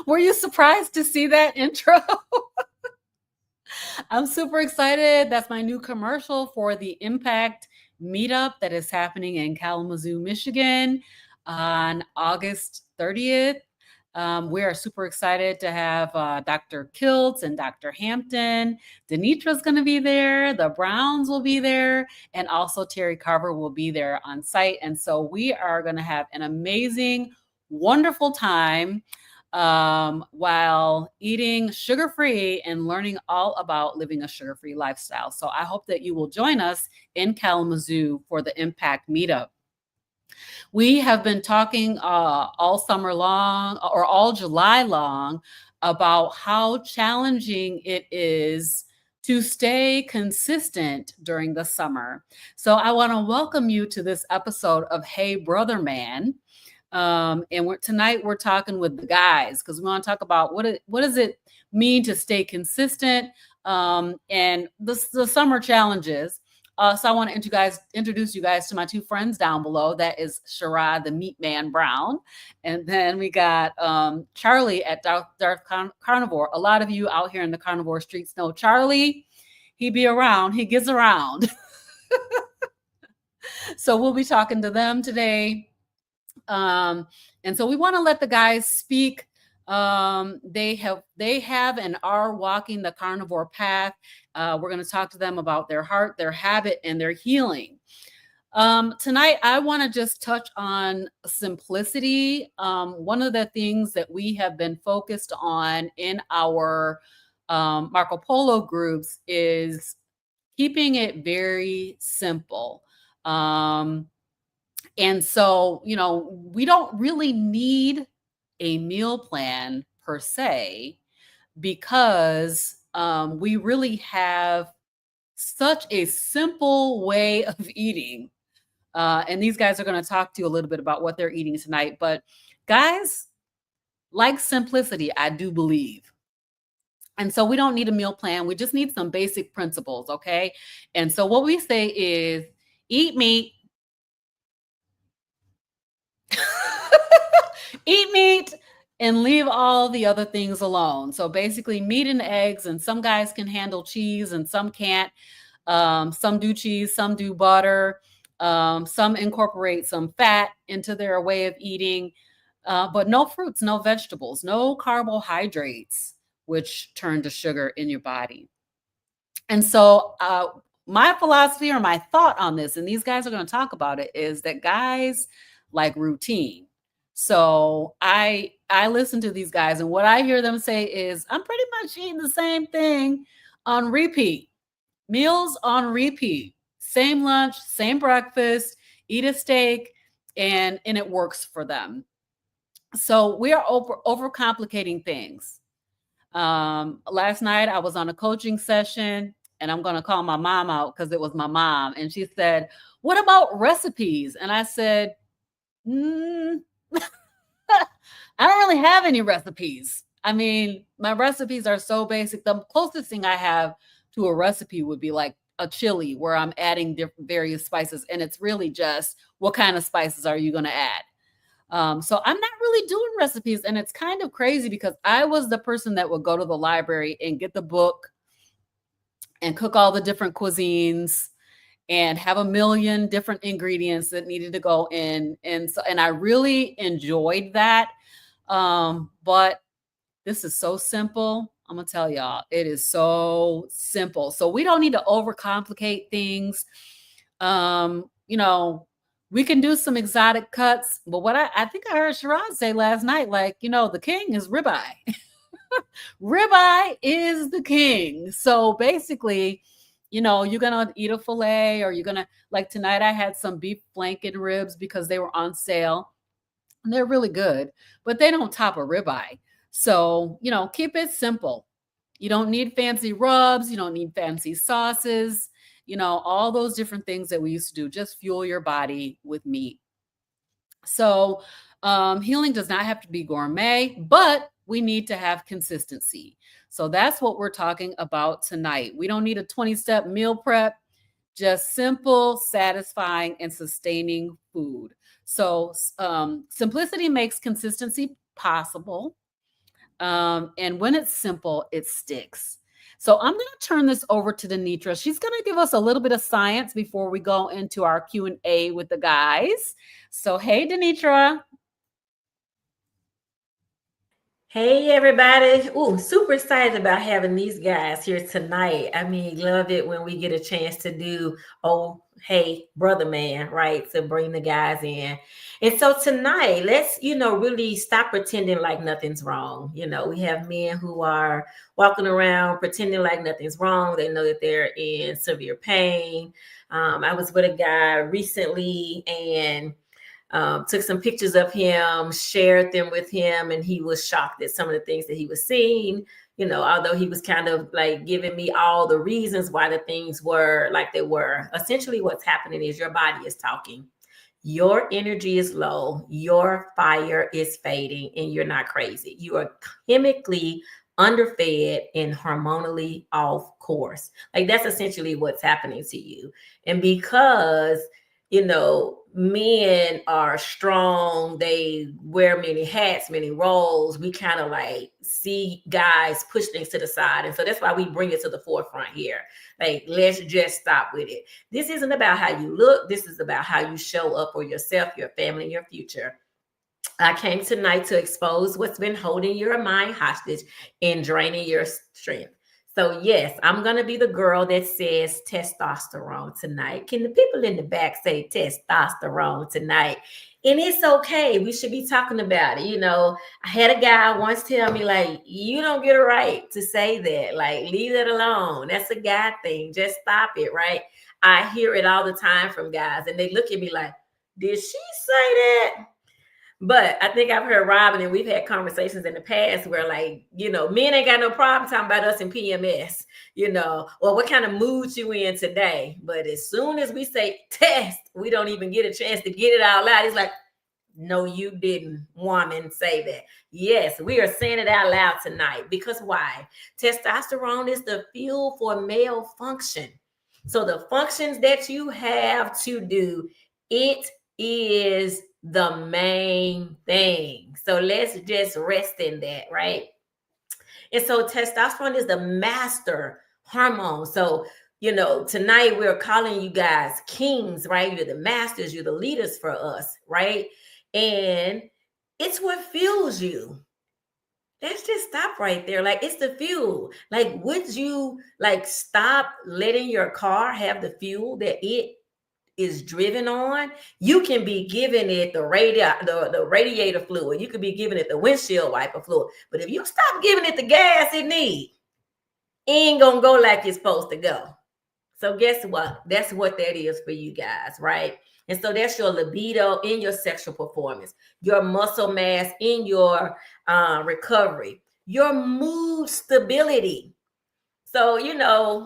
Were you surprised to see that intro? I'm super excited. That's my new commercial for the Impact meetup that is happening in Kalamazoo, Michigan on August 30th. We are super excited to have Dr. Kiltz and Dr. Hampton. Denitra's going to be there. The Browns will be there. And also Terry Carver will be there on site. And so we are going to have an amazing, wonderful time while eating sugar-free and learning all about living a sugar-free lifestyle. So I hope that you will join us in Kalamazoo for the Impact Meetup. We have been talking all summer long or all July long about how challenging it is to stay consistent during the summer. So I want to welcome you to this episode of Hey Brother Man. Tonight we're talking with the guys because we want to talk about what does it mean to stay consistent and the summer challenges. So I want to introduce you guys to my two friends down below. That is Sherrod, the Meat Man Brown. And then we got Charlie at Darth Carnivore. A lot of you out here in the carnivore streets know Charlie. He be around. He gets around. So we'll be talking to them today. And so we want to let the guys speak. They have and are walking the carnivore path. We're going to talk to them about their heart, their habit, and their healing. Tonight, I want to just touch on simplicity. One of the things that we have been focused on in our Marco Polo groups is keeping it very simple. And so, we don't really need a meal plan per se because we really have such a simple way of eating. And these guys are going to talk to you a little bit about what they're eating tonight. But guys, like simplicity, I do believe. And so we don't need a meal plan. We just need some basic principles, okay? And so what we say is eat meat, eat meat and leave all the other things alone. So basically meat and eggs, and some guys can handle cheese and some can't. Some do cheese, some do butter. Some incorporate some fat into their way of eating, but no fruits, no vegetables, no carbohydrates, which turn to sugar in your body. And so my philosophy or my thought on this, and these guys are going to talk about it, is that guys like routine. So I listen to these guys, and what I hear them say is, I'm pretty much eating the same thing on repeat. Meals on repeat. Same lunch, same breakfast, eat a steak, and it works for them. So we are overcomplicating things. Last night I was on a coaching session, and I'm going to call my mom out because it was my mom. And she said, what about recipes? And I said, I don't really have any recipes. I mean, my recipes are so basic. The closest thing I have to a recipe would be like a chili where I'm adding various spices. And it's really just what kind of spices are you going to add? So I'm not really doing recipes. And it's kind of crazy because I was the person that would go to the library and get the book and cook all the different cuisines and have a million different ingredients that needed to go in. And I really enjoyed that. But this is so simple. I'm going to tell y'all, it is so simple. So we don't need to overcomplicate things. We can do some exotic cuts, but what I think I heard Sherrod say last night, like, the king is ribeye. Ribeye is the king. So basically, you're going to eat a filet, or you're going to, like tonight I had some beef flanken ribs because they were on sale. And they're really good, but they don't top a ribeye. So, keep it simple. You don't need fancy rubs. You don't need fancy sauces. All those different things that we used to do. Just fuel your body with meat. So healing does not have to be gourmet, but we need to have consistency. So that's what we're talking about tonight. We don't need a 20-step meal prep, just simple, satisfying, and sustaining food. So simplicity makes consistency possible. And when it's simple, it sticks. So I'm going to turn this over to Denitra. She's going to give us a little bit of science before we go into our Q&A with the guys. So, hey, Denitra. Hey everybody. Ooh, super excited about having these guys here tonight. I mean, love it when we get a chance to do hey, brother man, right? To bring the guys in. And so tonight, let's, really stop pretending like nothing's wrong. We have men who are walking around pretending like nothing's wrong. They know that they're in severe pain. I was with a guy recently and took some pictures of him, shared them with him, and he was shocked at some of the things that he was seeing. Although he was kind of like giving me all the reasons why the things were like they were. Essentially, what's happening is your body is talking. Your energy is low, your fire is fading, and you're not crazy. You are chemically underfed and hormonally off course. Like that's essentially what's happening to you. And because men are strong, they wear many hats, many roles, we kind of like see guys push things to the side. And so that's why we bring it to the forefront here. Like, let's just stop with it. This isn't about how you look. This is about how you show up for yourself, your family, and your future. I came tonight to expose what's been holding your mind hostage and draining your strength. So, yes, I'm going to be the girl that says testosterone tonight. Can the people in the back say testosterone tonight? And it's okay. We should be talking about it. I had a guy once tell me, like, you don't get a right to say that. Like, leave it alone. That's a guy thing. Just stop it, right? I hear it all the time from guys, and they look at me like, did she say that? But I think I've heard Robin, and we've had conversations in the past where, like, men ain't got no problem talking about us in PMS, or what kind of mood you in today. But as soon as we say test, we don't even get a chance to get it out loud. It's like, no, you didn't, woman, say that. Yes, we are saying it out loud tonight. Because why? Testosterone is the fuel for male function. So the functions that you have to do, it is the main thing. So let's just rest in that, right? And so testosterone is the master hormone. So, tonight we're calling you guys kings, right? You're the masters, you're the leaders for us, right? And it's what fuels you. Let's just stop right there. Like, it's the fuel. Like, would you like stop letting your car have the fuel that it is driven on? You can be giving it the radiator fluid. You could be giving it the windshield wiper fluid. But if you stop giving it the gas it needs, it ain't gonna go like it's supposed to go. So guess what? That's what that is for you guys, right? And so that's your libido in your sexual performance, your muscle mass in your recovery, your mood stability. So,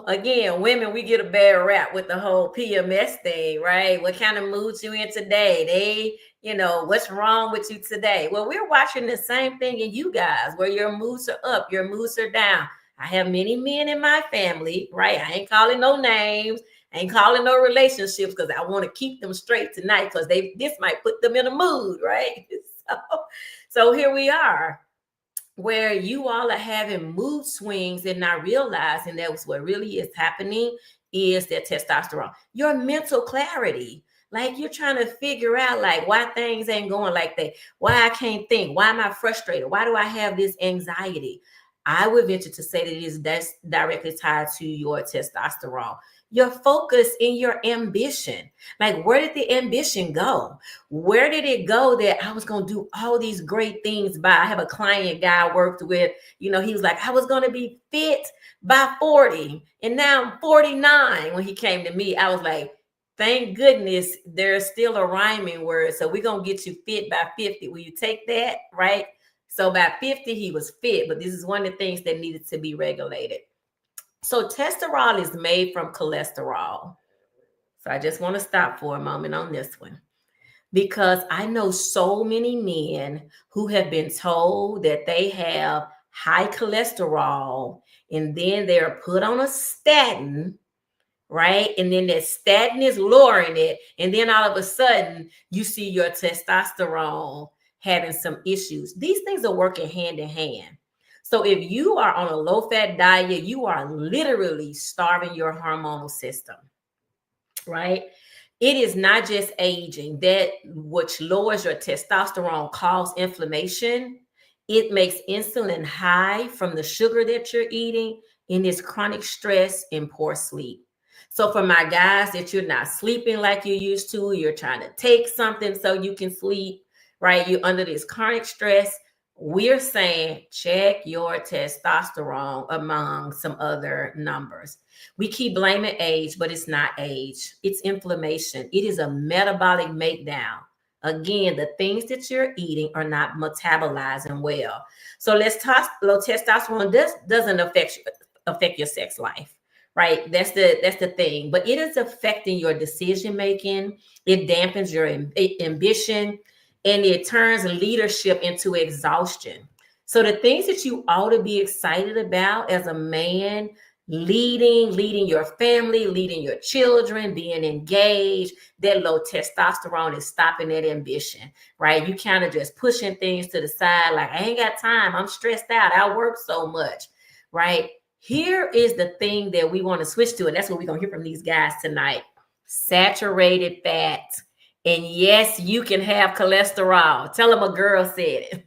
again, women, we get a bad rap with the whole PMS thing, right? What kind of moods you in today? What's wrong with you today? Well, we're watching the same thing in you guys, where your moods are up, your moods are down. I have many men in my family, right? I ain't calling no names. I ain't calling no relationships because I want to keep them straight tonight because this might put them in a mood, right? So here we are, where you all are having mood swings and not realizing that was what really is happening is that testosterone. Your mental clarity. Like, you're trying to figure out like why things ain't going like that, why I can't think, why am I frustrated, why do I have this anxiety? I would venture to say that that's directly tied to your testosterone, your focus in your ambition. Like, where did the ambition go? Where did it go that I was going to do all these great things by? I have a client guy I worked with, he was like, I was going to be fit by 40. And now I'm 49. When he came to me, I was like, thank goodness there's still a rhyming word. So we're going to get you fit by 50. Will you take that? Right? So by 50, he was fit. But this is one of the things that needed to be regulated. So testosterone is made from cholesterol. So I just want to stop for a moment on this one, because I know so many men who have been told that they have high cholesterol, and then they're put on a statin, right? And then that statin is lowering it. And then all of a sudden you see your testosterone having some issues. These things are working hand in hand. So if you are on a low-fat diet, you are literally starving your hormonal system, right? It is not just aging that which lowers your testosterone, causes inflammation. It makes insulin high from the sugar that you're eating, and it's chronic stress and poor sleep. So for my guys that you're not sleeping like you used to, you're trying to take something so you can sleep, right? You're under this chronic stress. We're saying check your testosterone among some other numbers. We keep blaming age, but it's not age. It's inflammation. It is a metabolic breakdown. Again, the things that you're eating are not metabolizing well. So let's talk. Low testosterone doesn't affect your sex life, right? That's the thing. But it is affecting your decision making. It dampens your ambition, and it turns leadership into exhaustion. So the things that you ought to be excited about as a man, leading your family, leading your children, being engaged, that low testosterone is stopping that ambition, right? You kind of just pushing things to the side, like, I ain't got time, I'm stressed out, I work so much, right? Here is the thing that we want to switch to, and that's what we're going to hear from these guys tonight. Saturated fat. And yes, you can have cholesterol. Tell them a girl said it.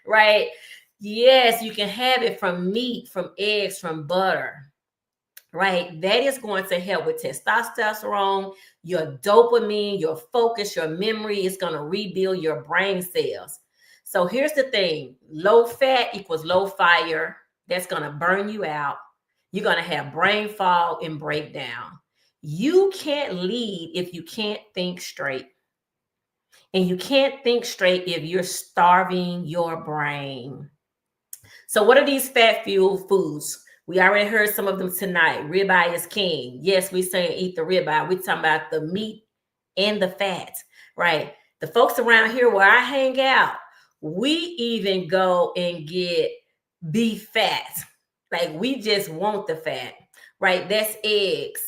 Right? Yes, you can have it from meat, from eggs, from butter, right? That is going to help with testosterone, your dopamine, your focus, your memory. Is going to rebuild your brain cells. So here's the thing. Low fat equals low fire. That's going to burn you out. You're going to have brain fog and breakdown. You can't lead if you can't think straight. And you can't think straight if you're starving your brain. So what are these fat fuel foods? We already heard some of them tonight. Ribeye is king. Yes, we're saying eat the ribeye. We're talking about the meat and the fat, right? The folks around here where I hang out, we even go and get beef fat. Like, we just want the fat, right? That's eggs,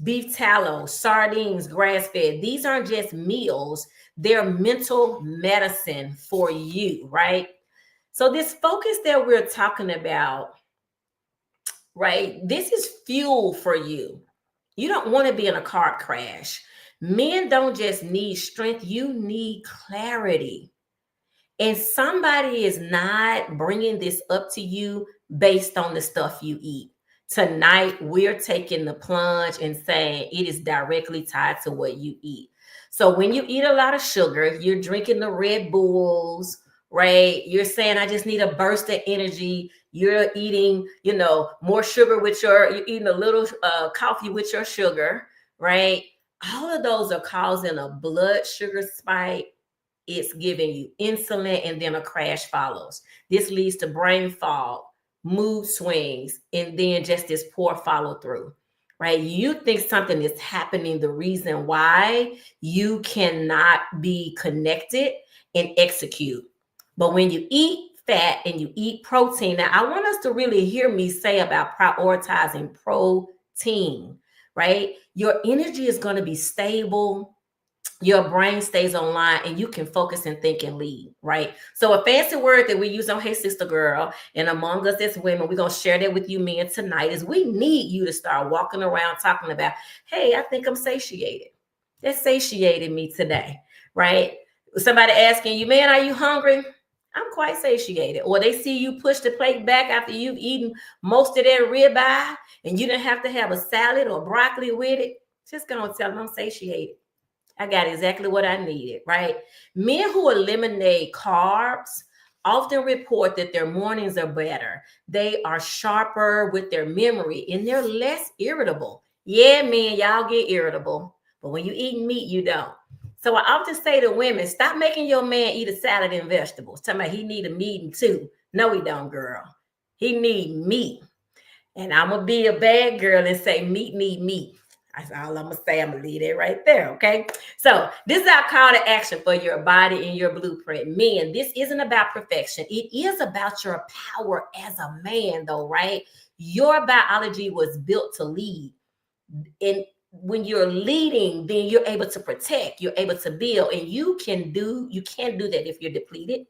beef tallow, sardines, grass-fed. These aren't just meals. They're mental medicine for you, right? So this focus that we're talking about, right? This is fuel for you. You don't want to be in a car crash. Men don't just need strength, you need clarity. And somebody is not bringing this up to you based on the stuff you eat. Tonight, we're taking the plunge and saying it is directly tied to what you eat. So when you eat a lot of sugar, you're drinking the Red Bulls, right? You're saying, I just need a burst of energy. You're eating, more sugar you're eating a little coffee with your sugar, right? All of those are causing a blood sugar spike. It's giving you insulin, and then a crash follows. This leads to brain fog, mood swings, and then just this poor follow through, right? You think something is happening, the reason why you cannot be connected and execute. But when you eat fat and you eat protein, now I want us to really hear me say about prioritizing protein, right? Your energy is going to be stable. Your brain stays online, and you can focus and think and lead, right? So a fancy word that we use on Hey Sister Girl, and among us as women, we're going to share that with you men tonight, is we need you to start walking around talking about, hey, I think I'm satiated. That satiated me today, right? Somebody asking you, man, are you hungry? I'm quite satiated. Or they see you push the plate back after you've eaten most of that ribeye, and you didn't have to have a salad or broccoli with it. Just gonna tell them I'm satiated. I got exactly what I needed, right? Men who eliminate carbs often report that their mornings are better. They are sharper with their memory, and they're less irritable. Yeah, men, y'all get irritable, but when you eat meat, you don't. So I often say to women, stop making your man eat a salad and vegetables. Talking about he need a meat too. No, he don't, girl. He need meat. And I'm going to be a bad girl and say meat need meat. That's all I'm going to say. I'm going to leave it right there, okay? So this is our call to action for your body and your blueprint. Men, this isn't about perfection. It is about your power as a man, though, right? Your biology was built to lead. And when you're leading, then you're able to protect, you're able to build, and you can't do that if you're depleted.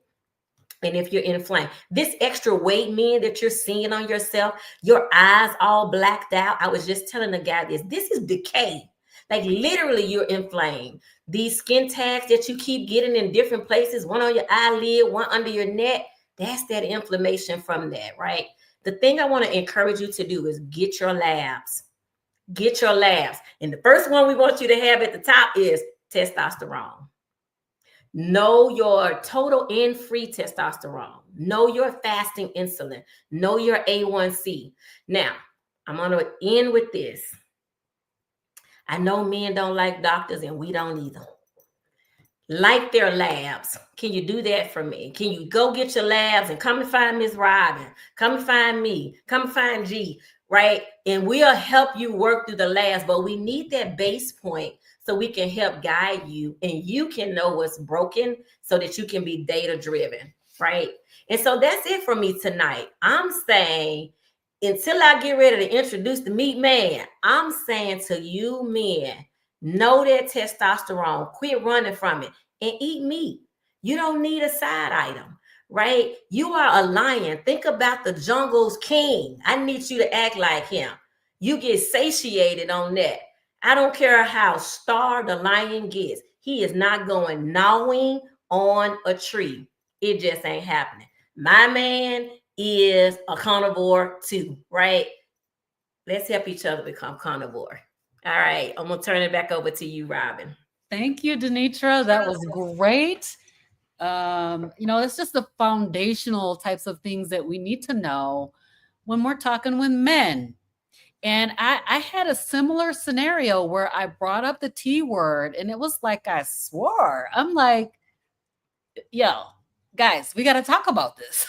And if you're inflamed, this extra weight, men, that you're seeing on yourself, your eyes all blacked out. I was just telling the guy this is decay. Like literally, you're inflamed. These skin tags that you keep getting in different places, one on your eyelid, one under your neck, that's that inflammation from that, right? The thing I want to encourage you to do is get your labs. Get your labs. And the first one we want you to have at the top is testosterone. Know your total and free testosterone. Know your fasting insulin. Know your A1C. Now, I'm going to end with this. I know men don't like doctors, and we don't either. Like their labs. Can you do that for me? Can you go get your labs and come and find Miss Robin? Come and find me. Come and find G, right? And we'll help you work through the labs, but we need that base point so we can help guide you and you can know what's broken so that you can be data driven, right? And so that's it for me tonight. I'm saying, until I get ready to introduce the meat man, I'm saying to you men, know that testosterone, quit running from it, and eat meat. You don't need a side item, right? You are a lion. Think about the jungle's king. I need you to act like him. You get satiated on that. I don't care how starved the lion gets. He is not going gnawing on a tree. It just ain't happening. My man is a carnivore too, right? Let's help each other become carnivore. All right, I'm gonna turn it back over to you, Robin. Thank you, Denitra. That was great. It's just the foundational types of things that we need to know when we're talking with men. And I had a similar scenario where I brought up the T word and it was like I swore. I'm like, yo, guys, we got to talk about this.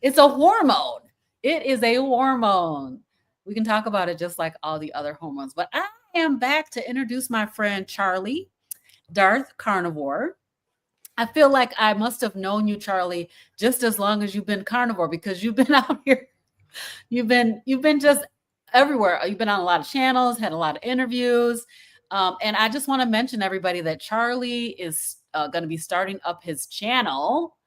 It's a hormone. It is a hormone. We can talk about it just like all the other hormones. But I am back to introduce my friend Charlie, Darth Carnivore. I feel like I must have known you, Charlie, just as long as you've been carnivore because you've been out here. You've been just everywhere. You've been on a lot of channels, had a lot of interviews. And I just want to mention everybody that Charlie is going to be starting up his channel,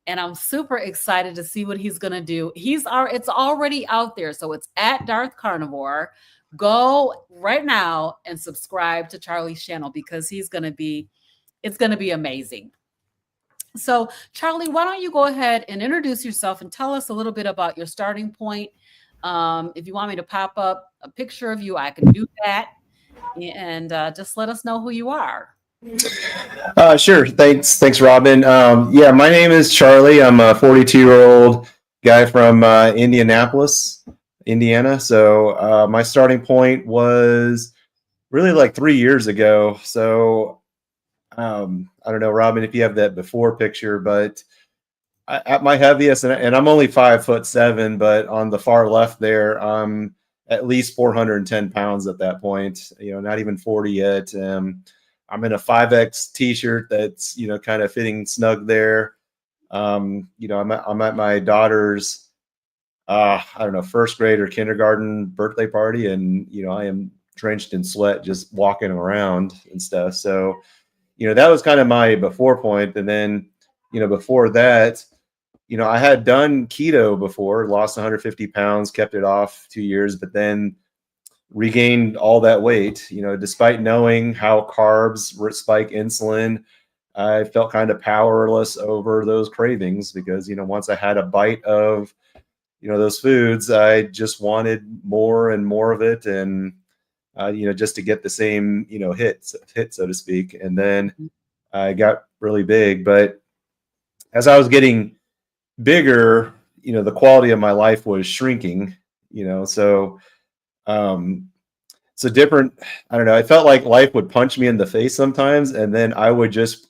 and I'm super excited to see what he's going to do. It's already out there, so it's at Darth Carnivore. Go right now and subscribe to Charlie's channel because it's going to be amazing. So, Charlie, why don't you go ahead and introduce yourself and tell us a little bit about your starting point. If you want me to pop up a picture of you, I can do that. And just let us know who you are. Sure. Thanks, Robin. Yeah, my name is Charlie. I'm a 42-year-old guy from Indianapolis, Indiana. So my starting point was really like 3 years ago. So I don't know, Robin, if you have that before picture, but at my heaviest, and I'm only 5'7", but on the far left there, I'm at least 410 pounds at that point. Not even 40 yet. I'm in a 5X t-shirt that's, kind of fitting snug there. I'm at my daughter's, I don't know, first grade or kindergarten birthday party. And, I am drenched in sweat, just walking around and stuff. So, that was kind of my before point. And then, before that, I had done keto before, lost 150 pounds, kept it off 2 years, but then regained all that weight, despite knowing how carbs spike insulin. I felt kind of powerless over those cravings because, once I had a bite of, those foods, I just wanted more and more of it. And, just to get the same, hit, so to speak. And then I got really big, but as I was getting bigger, the quality of my life was shrinking, so different. I don't know. I felt like life would punch me in the face sometimes, and then I would just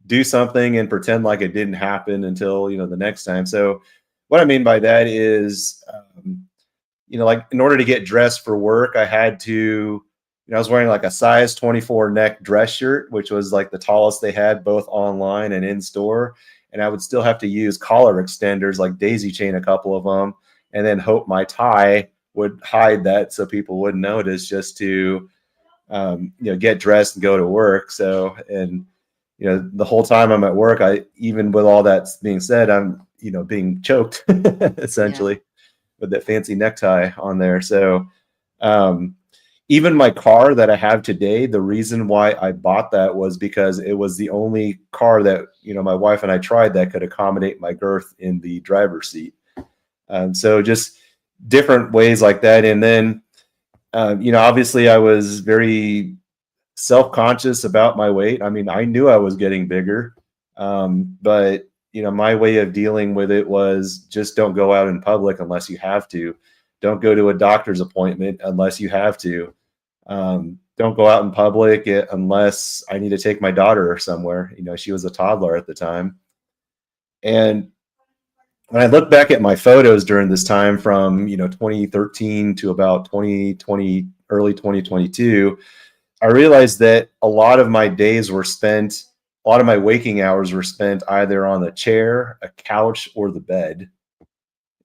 do something and pretend like it didn't happen until, the next time. So what I mean by that is, like in order to get dressed for work, I had to, I was wearing like a size 24 neck dress shirt, which was like the tallest they had both online and in store. And I would still have to use collar extenders, like daisy chain a couple of them, and then hope my tie would hide that so people wouldn't notice, just to, get dressed and go to work. So, and, the whole time I'm at work, even with all that being said, I'm, being choked essentially with that fancy necktie on there. So, even my car that I have today, the reason why I bought that was because it was the only car that, my wife and I tried that could accommodate my girth in the driver's seat. So just different ways like that. And then, obviously I was very self-conscious about my weight. I mean, I knew I was getting bigger. But my way of dealing with it was just don't go out in public unless you have to. Don't go to a doctor's appointment unless you have to. Don't go out in public unless I need to take my daughter somewhere. She was a toddler at the time. And when I look back at my photos during this time from, 2013 to about 2020, early 2022, I realized that a lot of my waking hours were spent either on the chair, a couch, or the bed.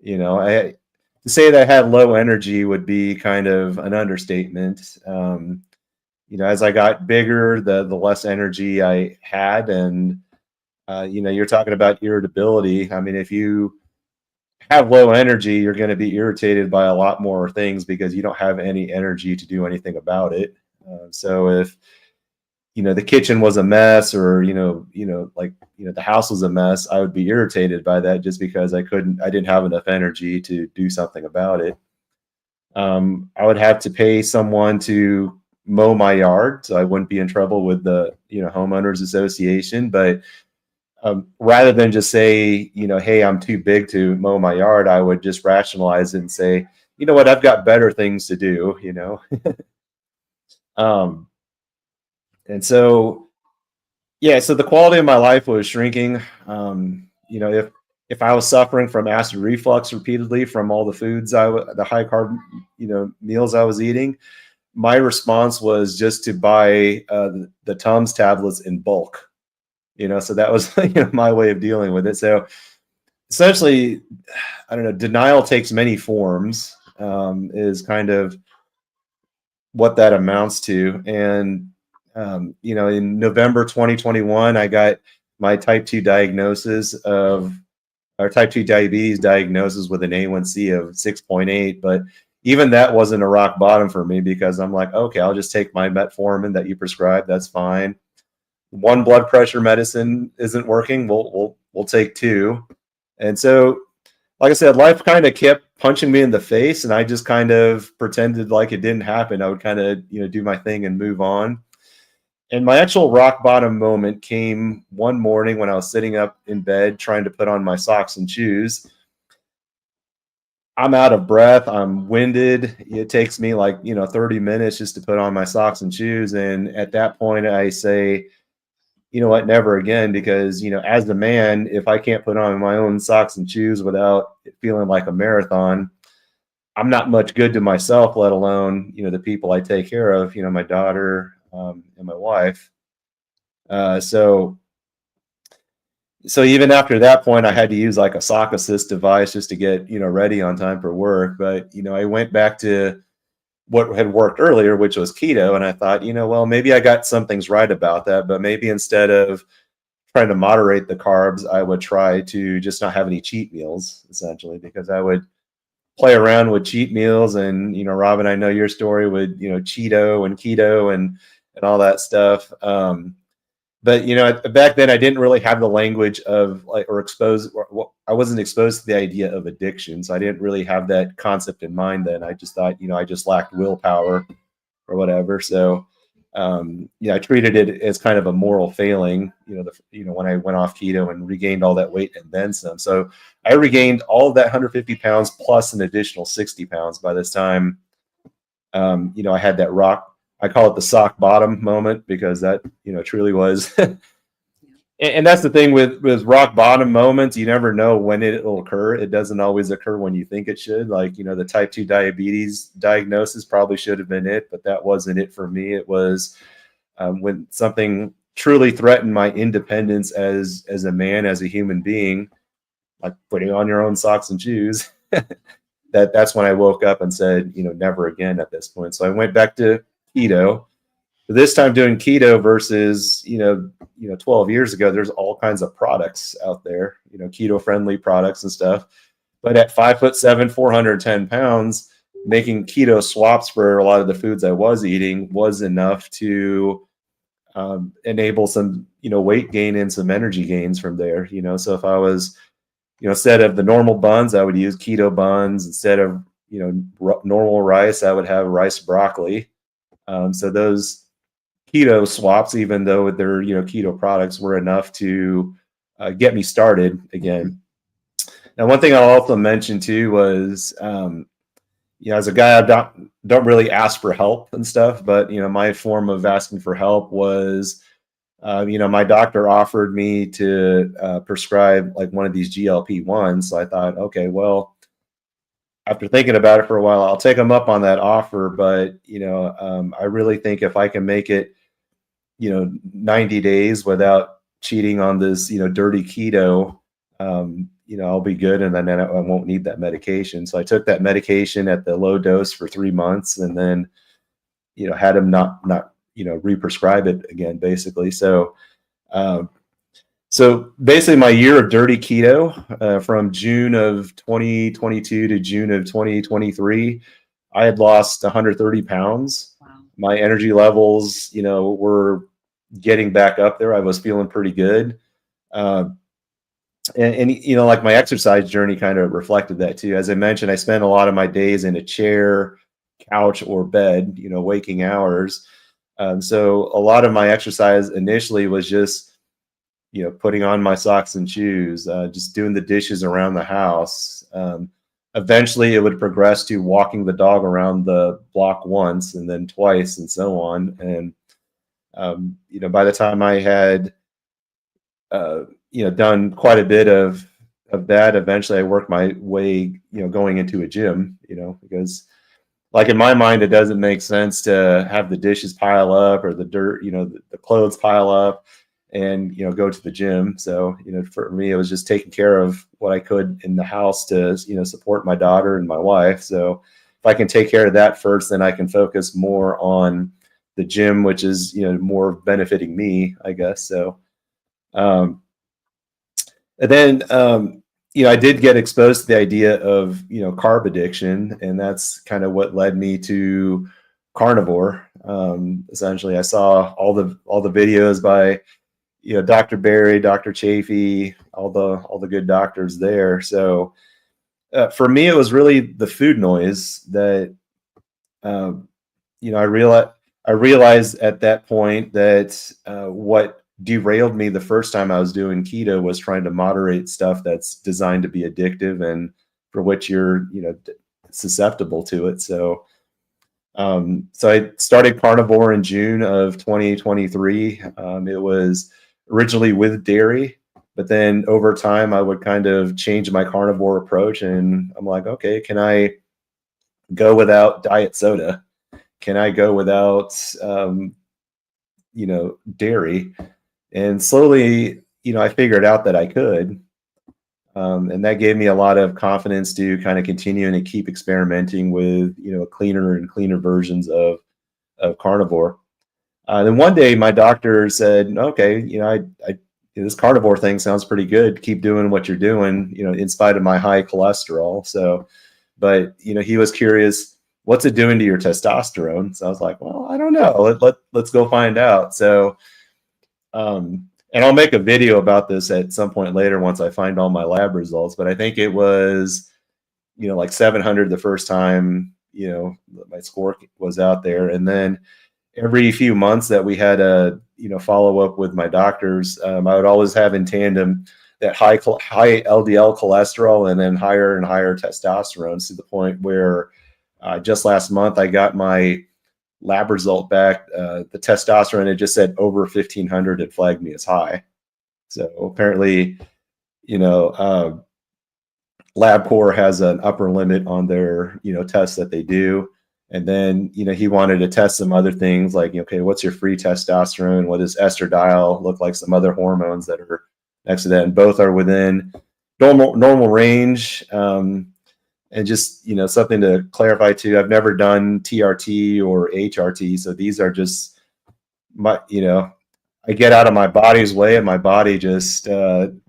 To say that I had low energy would be kind of an understatement. As I got bigger, the less energy I had. And, you're talking about irritability. I mean, if you have low energy, you're going to be irritated by a lot more things because you don't have any energy to do anything about it. So if, the kitchen was a mess or, the house was a mess, I would be irritated by that just because I didn't have enough energy to do something about it. I would have to pay someone to mow my yard so I wouldn't be in trouble with the, homeowners association. But rather than just say, hey, I'm too big to mow my yard, I would just rationalize it and say, you know what, I've got better things to do, And so, so the quality of my life was shrinking. If I was suffering from acid reflux repeatedly from all the foods the high carb, meals I was eating, my response was just to buy the Tums tablets in bulk. So that was my way of dealing with it. So essentially, I don't know, denial takes many forms, is kind of what that amounts to. And in November 2021, I got my type 2 diagnosis type 2 diabetes diagnosis with an A1C of 6.8. But even that wasn't a rock bottom for me because I'm like, okay, I'll just take my metformin that you prescribed. That's fine. One blood pressure medicine isn't working. We'll take two. And so, like I said, life kind of kept punching me in the face, and I just kind of pretended like it didn't happen. I would kind of, do my thing and move on. And my actual rock bottom moment came one morning when I was sitting up in bed trying to put on my socks and shoes. I'm out of breath. I'm winded. It takes me 30 minutes just to put on my socks and shoes. And at that point, I say, you know what, never again, because, as a man, if I can't put on my own socks and shoes without it feeling like a marathon, I'm not much good to myself, let alone, the people I take care of, my daughter and my wife. So even after that point, I had to use like a sock assist device just to get, ready on time for work. But, I went back to what had worked earlier, which was keto. And I thought, well, maybe I got some things right about that, but maybe instead of trying to moderate the carbs, I would try to just not have any cheat meals, essentially, because I would play around with cheat meals. And, Robin, I know your story with, Cheeto and keto and all that stuff. But, back then I didn't really have the language of I wasn't exposed to the idea of addiction. So I didn't really have that concept in mind then. I just thought, I just lacked willpower or whatever. So, I treated it as kind of a moral failing, when I went off keto and regained all that weight and then some. So I regained all of that 150 pounds plus an additional 60 pounds by this time. I had that I call it the sock bottom moment because that, truly was. And that's the thing with rock bottom moments. You never know when it'll occur. It doesn't always occur when you think it should. Like, the type 2 diabetes diagnosis probably should have been it, but that wasn't it for me. It was when something truly threatened my independence as a man, as a human being, like putting on your own socks and shoes. That's when I woke up and said, never again at this point. So I went back to keto. But this time doing keto versus, 12 years ago, there's all kinds of products out there, keto friendly products and stuff. But at 5'7", 410 pounds, making keto swaps for a lot of the foods I was eating was enough to enable some, weight gain and some energy gains from there. So if I was, instead of the normal buns, I would use keto buns. Instead of, normal rice, I would have rice broccoli. So those keto swaps, even though they're, keto products, were enough to get me started again. Now, one thing I'll also mention too was, as a guy, I don't really ask for help and stuff, but my form of asking for help was, my doctor offered me to prescribe like one of these GLP-1s. So I thought, okay, well, after thinking about it for a while, I'll take them up on that offer. But I really think if I can make it, 90 days without cheating on this, dirty keto, I'll be good, and then I won't need that medication. So I took that medication at the low dose for 3 months, and then, had him not re-prescribe it again, basically. So, basically my year of dirty keto, from June of 2022 to June of 2023, I had lost 130 pounds. Wow. My energy levels, were getting back up there. I was feeling pretty good. And like my exercise journey kind of reflected that too. As I mentioned, I spent a lot of my days in a chair, couch, or bed, waking hours. So a lot of my exercise initially was just, putting on my socks and shoes, just doing the dishes around the house. Eventually it would progress to walking the dog around the block once and then twice and so on. And, by the time I had, done quite a bit of that, eventually I worked my way, going into a gym, because like in my mind, it doesn't make sense to have the dishes pile up or the dirt, the clothes pile up and, go to the gym. So, for me, it was just taking care of what I could in the house to, support my daughter and my wife. So if I can take care of that first, then I can focus more on the gym, which is, more benefiting me, I guess. So, and then, I did get exposed to the idea of, carb addiction, and that's kind of what led me to Carnivore. Essentially, I saw all the videos by, Dr. Barry, Dr. Chafee, all the good doctors there. So for me, it was really the food noise that, I realized at that point that what derailed me the first time I was doing keto was trying to moderate stuff that's designed to be addictive and for which you're, susceptible to it. So, so I started Carnivore in June of 2023. It was originally with dairy, but then over time I would kind of change my carnivore approach, and I'm like, okay, can I go without diet soda? Can I go without, dairy? And slowly, I figured out that I could. And that gave me a lot of confidence to kind of continue and keep experimenting with, cleaner and cleaner versions of carnivore. Then one day my doctor said, okay, this carnivore thing sounds pretty good. Keep doing what you're doing, in spite of my high cholesterol. So, but, he was curious, what's it doing to your testosterone? So I was like, well, I don't know. Let's go find out. So, and I'll make a video about this at some point later once I find all my lab results. But I think it was, like 700 the first time, my score was out there. And then every few months that we had a, follow up with my doctors, I would always have in tandem that high LDL cholesterol and then higher and higher testosterone, to the point where just last month I got my lab result back. The testosterone, it just said over 1500. It flagged me as high. So apparently, LabCorp has an upper limit on their, tests that they do. And then, he wanted to test some other things like, okay, what's your free testosterone? What does estradiol look like? Some other hormones that are next to that, and both are within normal range. And just, something to clarify too, I've never done TRT or HRT. So these are just, I get out of my body's way, and my body just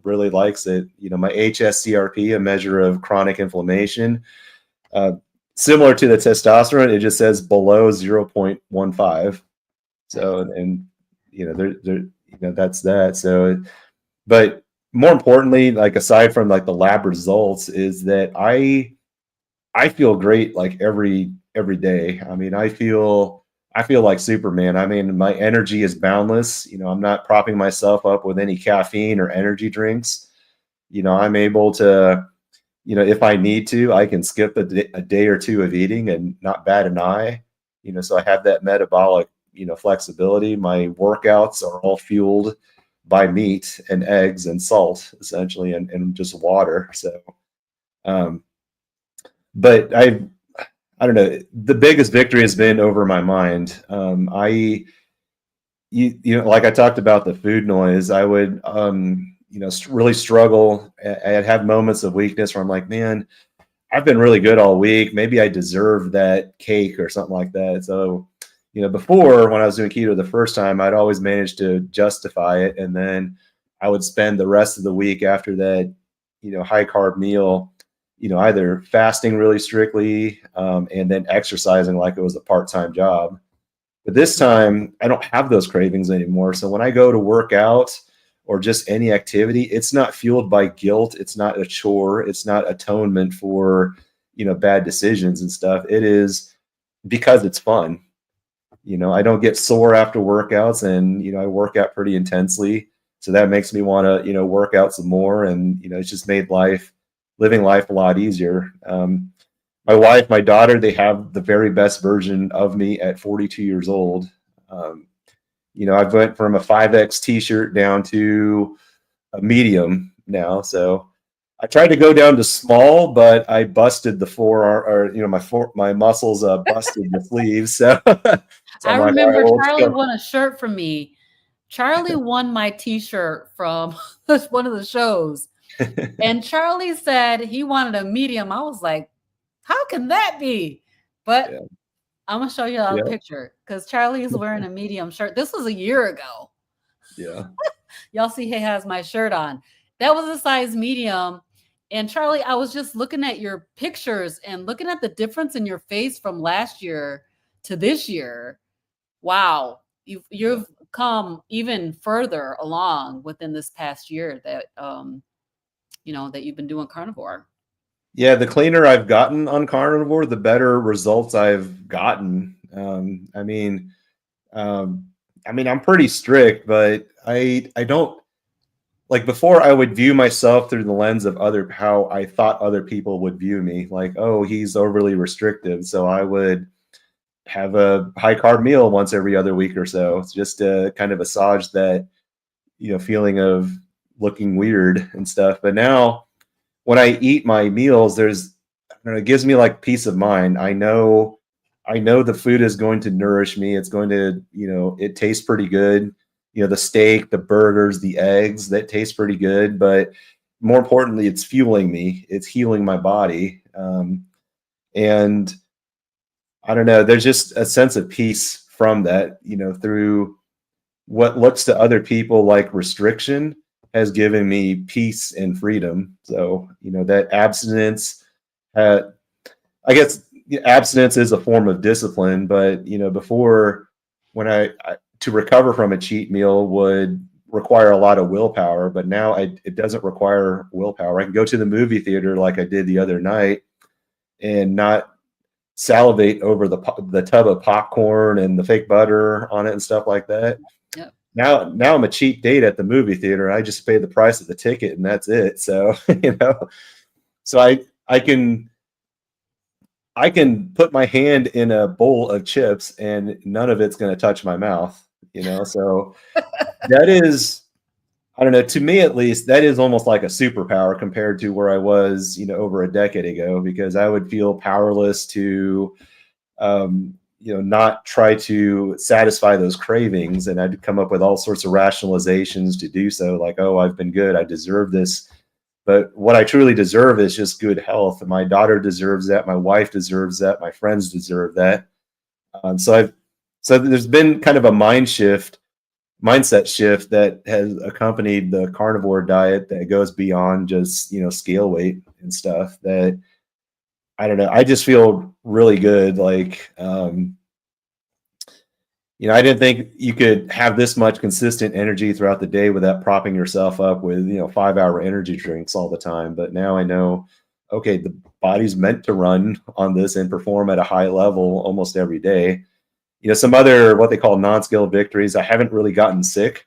really likes it. My HSCRP, a measure of chronic inflammation, similar to the testosterone, it just says below 0.15. So, and that's that. So, but more importantly, like aside from like the lab results, is that I feel great like every day. I mean, I feel like Superman. I mean, my energy is boundless. I'm not propping myself up with any caffeine or energy drinks. I'm able to, if I need to, I can skip a day or two of eating and not bat an eye. So I have that metabolic, flexibility. My workouts are all fueled by meat and eggs and salt, essentially, and just water. So, but I don't know. The biggest victory has been over my mind. Like I talked about the food noise, I would, really struggle. I'd have moments of weakness where I'm like, man, I've been really good all week. Maybe I deserve that cake or something like that. So, before when I was doing keto the first time, I'd always manage to justify it. And then I would spend the rest of the week after that, high carb meal, either fasting really strictly, and then exercising like it was a part-time job. But this time I don't have those cravings anymore. So when I go to work out or just any activity, it's not fueled by guilt. It's not a chore. It's not atonement for, bad decisions and stuff. It is because it's fun. I don't get sore after workouts, and, I work out pretty intensely. So that makes me want to, work out some more. And, it's just made living life a lot easier. My wife, my daughter, they have the very best version of me at 42 years old. I went from a 5X t-shirt down to a medium now. So I tried to go down to small, but I busted the forearm, or, my muscles busted the sleeves. So, I remember Charlie won a shirt from me. Charlie won my t-shirt from one of the shows. And Charlie said he wanted a medium. I was like, how can that be? But I'm going to show you a picture because Charlie is wearing a medium shirt. This was a year ago. Yeah. Y'all see he has my shirt on. That was a size medium. And Charlie, I was just looking at your pictures and looking at the difference in your face from last year to this year. Wow. You've come even further along within this past year that, that you've been doing carnivore. Yeah, the cleaner I've gotten on carnivore, the better results I've gotten. I'm pretty strict, but I don't like before I would view myself through the lens of how I thought other people would view me. Like, oh, he's overly restrictive. So I would have a high carb meal once every other week or so. It's just to kind of massage that, feeling of looking weird and stuff. But now when I eat my meals, it gives me like peace of mind. I know the food is going to nourish me. It's going to, it tastes pretty good. The steak, the burgers, the eggs, that taste pretty good. But more importantly, it's fueling me. It's healing my body. And I don't know, there's just a sense of peace from that, through what looks to other people like restriction has given me peace and freedom. So, that abstinence, I guess abstinence is a form of discipline, but, before when I to recover from a cheat meal would require a lot of willpower, but now it doesn't require willpower. I can go to the movie theater like I did the other night and not salivate over the tub of popcorn and the fake butter on it and stuff like that. Yep. Now I'm a cheap date at the movie theater. I just pay the price of the ticket and that's it. So, so I can put my hand in a bowl of chips and none of it's going to touch my mouth, so that is, I don't know, to me at least, that is almost like a superpower compared to where I was, over a decade ago, because I would feel powerless to, not try to satisfy those cravings. And I'd come up with all sorts of rationalizations to do so, like, oh, I've been good, I deserve this. But what I truly deserve is just good health. My daughter deserves that. My wife deserves that. My friends deserve that. So So there's been kind of a mindset shift that has accompanied the carnivore diet that goes beyond just, scale weight and stuff. That, I don't know, I just feel really good. Like, I didn't think you could have this much consistent energy throughout the day without propping yourself up with, 5-hour energy drinks all the time. But now I know, okay, the body's meant to run on this and perform at a high level almost every day. Some other what they call non-scale victories. I haven't really gotten sick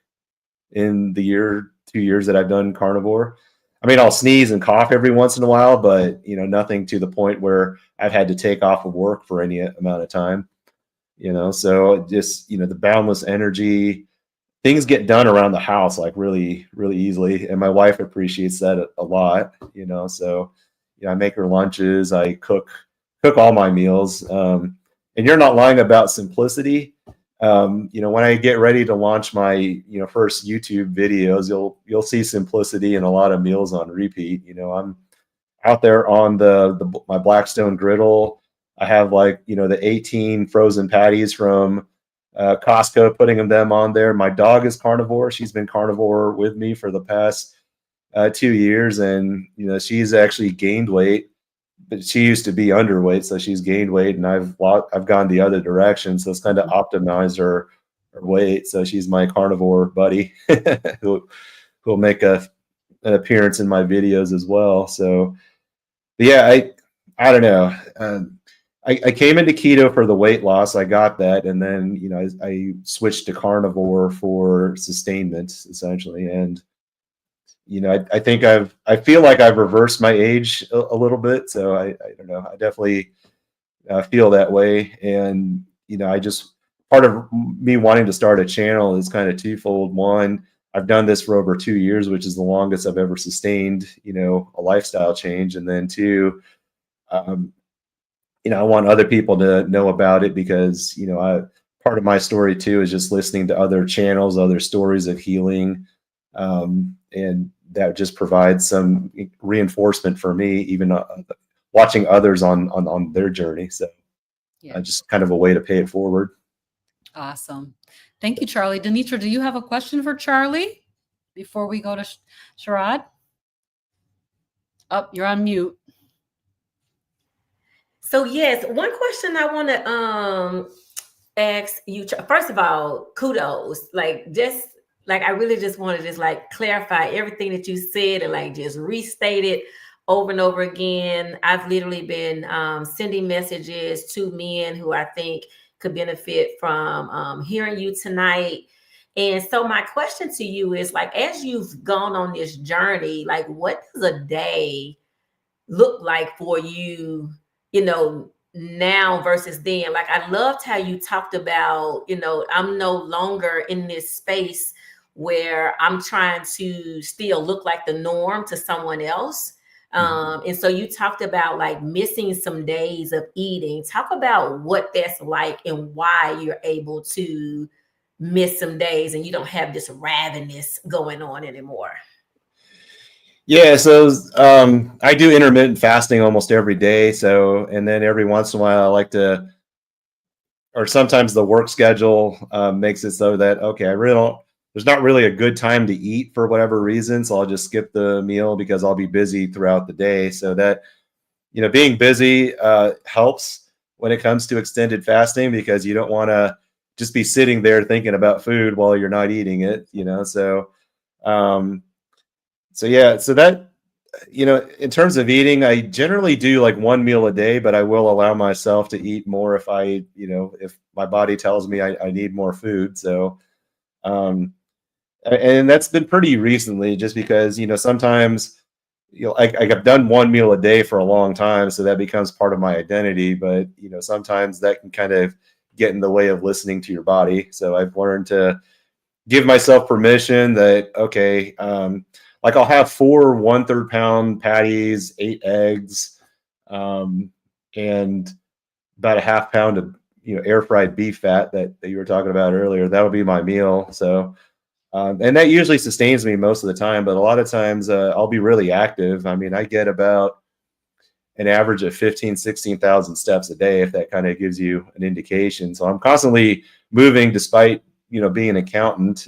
in the 2 years that I've done carnivore. I mean, I'll sneeze and cough every once in a while, but nothing to the point where I've had to take off of work for any amount of time. So just, the boundless energy, things get done around the house like really, really easily. And my wife appreciates that a lot, so, I make her lunches, I cook all my meals. And you're not lying about simplicity. When I get ready to launch my, first YouTube videos, you'll see simplicity and a lot of meals on repeat. I'm out there on my Blackstone griddle. I have the 18 frozen patties from Costco, putting them on there. My dog is carnivore. She's been carnivore with me for the past 2 years, and she's actually gained weight, but she used to be underweight, so she's gained weight, and I've gone the other direction. So it's kind of optimized her weight. So she's my carnivore buddy who'll make an appearance in my videos as well. So yeah, I don't know. I came into keto for the weight loss. I got that. And then, I switched to carnivore for sustainment, essentially. And, I think I feel like I've reversed my age a little bit. So I don't know. I definitely feel that way. And, part of me wanting to start a channel is kind of twofold. One, I've done this for over 2 years, which is the longest I've ever sustained, a lifestyle change. And then two, I want other people to know about it because, part of my story too is just listening to other channels, other stories of healing. And that just provides some reinforcement for me, even watching others on their journey. So Yeah. Just kind of a way to pay it forward. Awesome. Thank you, Charlie. Denitra, do you have a question for Charlie before we go to Sherrod? Oh, you're on mute. So yes, one question I want to ask you. First of all, kudos. I really just want to just clarify everything that you said and just restate it over and over again. I've literally been sending messages to men who I think could benefit from hearing you tonight. And so my question to you is as you've gone on this journey, what does a day look like for you, now versus then? I loved how you talked about, I'm no longer in this space where I'm trying to still look like the norm to someone else. And so you talked about missing some days of eating. Talk about what that's like and why you're able to miss some days and you don't have this ravenous going on anymore. Yeah, so I do intermittent fasting almost every day. So, and then every once in a while, I like to, or sometimes the work schedule makes it so that, okay, there's not really a good time to eat for whatever reason. So I'll just skip the meal because I'll be busy throughout the day. So that, being busy helps when it comes to extended fasting because you don't want to just be sitting there thinking about food while you're not eating it, so. So yeah, so that, in terms of eating, I generally do one meal a day, but I will allow myself to eat more if if my body tells me I need more food. So, and that's been pretty recently just because, sometimes, I've done one meal a day for a long time. So that becomes part of my identity, but, sometimes that can kind of get in the way of listening to your body. So I've learned to give myself permission that, okay, I'll have 4 1/3 pound patties, 8 eggs, and about a half pound of air fried beef fat that you were talking about earlier. That would be my meal. So, and that usually sustains me most of the time. But a lot of times, I'll be really active. I mean, I get about an average of 15, 16,000 steps a day, if that kind of gives you an indication. So I'm constantly moving despite, being an accountant.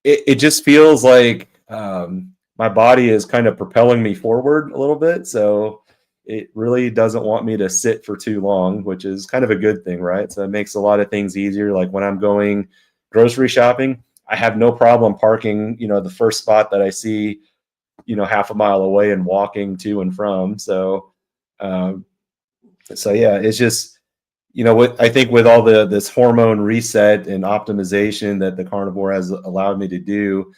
It just feels like my body is kind of propelling me forward a little bit. So it really doesn't want me to sit for too long, which is kind of a good thing, right? So it makes a lot of things easier. Like when I'm going grocery shopping, I have no problem parking, the first spot that I see, half a mile away and walking to and from. Um, so yeah, it's just, what I think with all this hormone reset and optimization that the carnivore has allowed me to do,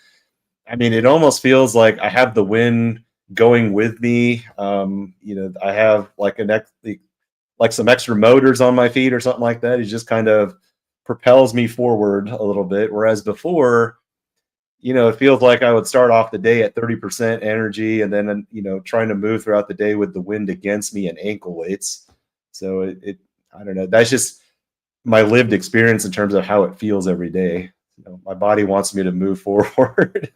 I mean, it almost feels like I have the wind going with me. I have like some extra motors on my feet or something like that. It just kind of propels me forward a little bit. Whereas before, it feels like I would start off the day at 30% energy and then, trying to move throughout the day with the wind against me and ankle weights. So I don't know. That's just my lived experience in terms of how it feels every day. My body wants me to move forward.